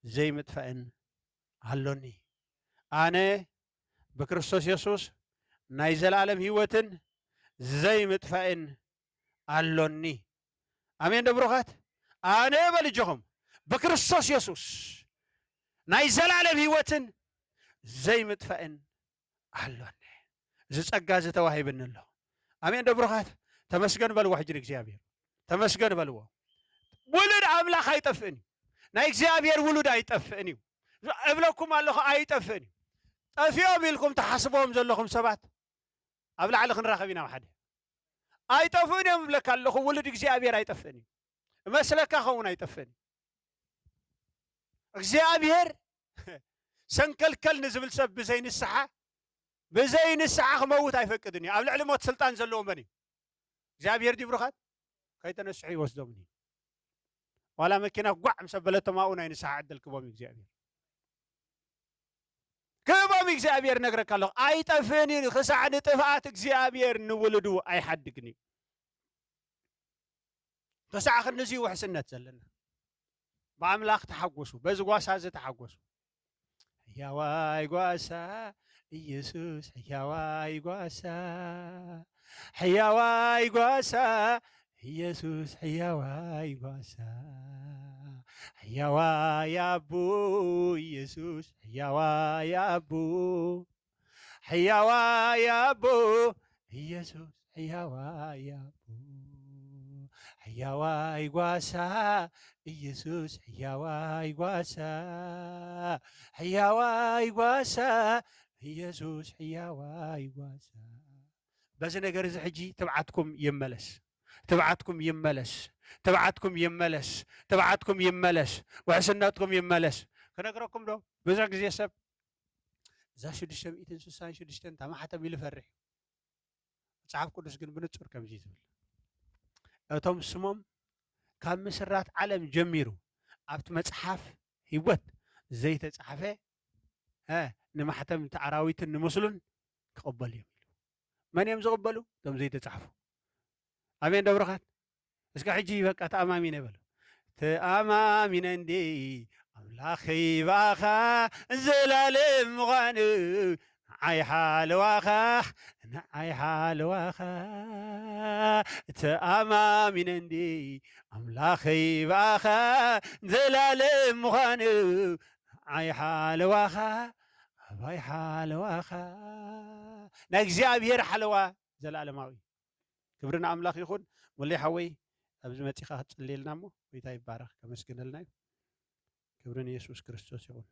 ዘይምጥፋእን አሎኒ ኣነ በክርስቶስ ኢየሱስ ናይ ዘላለም ህይወትን ዘይምጥፋእን አሎኒ አሜን ደብሮኻት ኣነ በልጅኹም በክርስቶስ ኢየሱስ ናይ ዘላለም ህይወትን ዘይምጥፋእን አሎኒ እዚ ጸጋ ዝተዋሂብኒ ኣሎ አሜን ደብሮኻት ተመስገን በልዎ ሕጅን እግዚአብሔር ተመስገን በልዎ ውሉድ አምላኽ ኣይጠፍእን ናይ እግዚአብሔር ውሉድ ኣይጠፍእን እዩ እብለኩም ኣለኹ ኣይጠፍእን እዩ ጠፊኦም ኢልኩም ተሓስቦም ዘለኹም ሰባት ኣብ ላዕሊ ክንራኸብ ኢና ሓደ ኣይጠፍእን እዮም እብለካ ኣለኹ ውሉድ እግዚአብሔር ኣይጠፍእን እዩ መስለካ ኸውን ኣይጠፍእን እግዚአብሔር ሰንከልከል ንዝብል ሰብ ብዘይ ንስሓ ክመውት ኣይፈቅድን እዩ ኣብ ልዕሊ ሞት ስልጣን ዘለዎ መን እዩ እግዚአብሔር ዲብሩኻት ከይተነስሑ ይወስዶም እዩ ولا مكينة قوع مسبلته ما أونا ينسى عدل كبوم إكزابير كبوم إكزابير نقرأ الله أي تفني خسعد تفعات إكزابير نولدو أي حد قني تسعى خنزي وحسنة زلنا بعملاق تحقوسو بزقواس هذا تحقوسو يا واي قواسا يسوس يا واي قواسا يا واي قواسا يسوس يا واي قواسا يا واي أبو يسوس يا واي أبو يا واي أبو يسوس يا واي أبو يا واي قواسا ኢየሱስ ሕያዋይ ጓሳ ሕያዋይ ጓሳ ኢየሱስ ሕያዋይ ጓሳ በዚ ነገር እዚ ሕጂ ትብዓትኩም ይመለስ ትብዓትኩም ይመለስ ትብዓትኩም ይመለስ ትብዓትኩም ይመለስ ወሕስነትኩም ይመለስ ከነገረኩም ዶ ብዙ ግዜ ሰብ እዛ 666 ተማሕተም ኢሉ ፈርሕ መጽሓፍ ቅዱስ ግን ብንጹር ከምዚ ዝብል እቶም ስሞም ካብ ምስራት ዓለም ጀሚሩ ኣብቲ መጽሓፍ ህይወት ዘይተጻሕፈ ንማሕተም ተዓራዊትን ንመስሉን ክቕበሉ እዮም ኢሉ መን እዮም ዝቕበሉ እቶም ዘይተጻሕፉ ኣሜን ደብረኻት እስከ ሕጂ በቃ ተኣማሚነ ይበሉ ተኣማሚነ እንዴ ኣምላኽ ይባኻ ዘላለም ምዃኑ ንዓይ ሓለዋኻ ንዓይ ሓለዋኻ ተኣማሚነ እንዴ أملاخي باخا زلال مخانو عي حالواخا باي حالواخا نجزابير حلوا زلال ماوي كبرنا أملاخ يخون ولي حوي أبز متيخا تصلي لنا مو ويتاي بارك كمسكن لنا كبرنا يسوع كريستوس يقول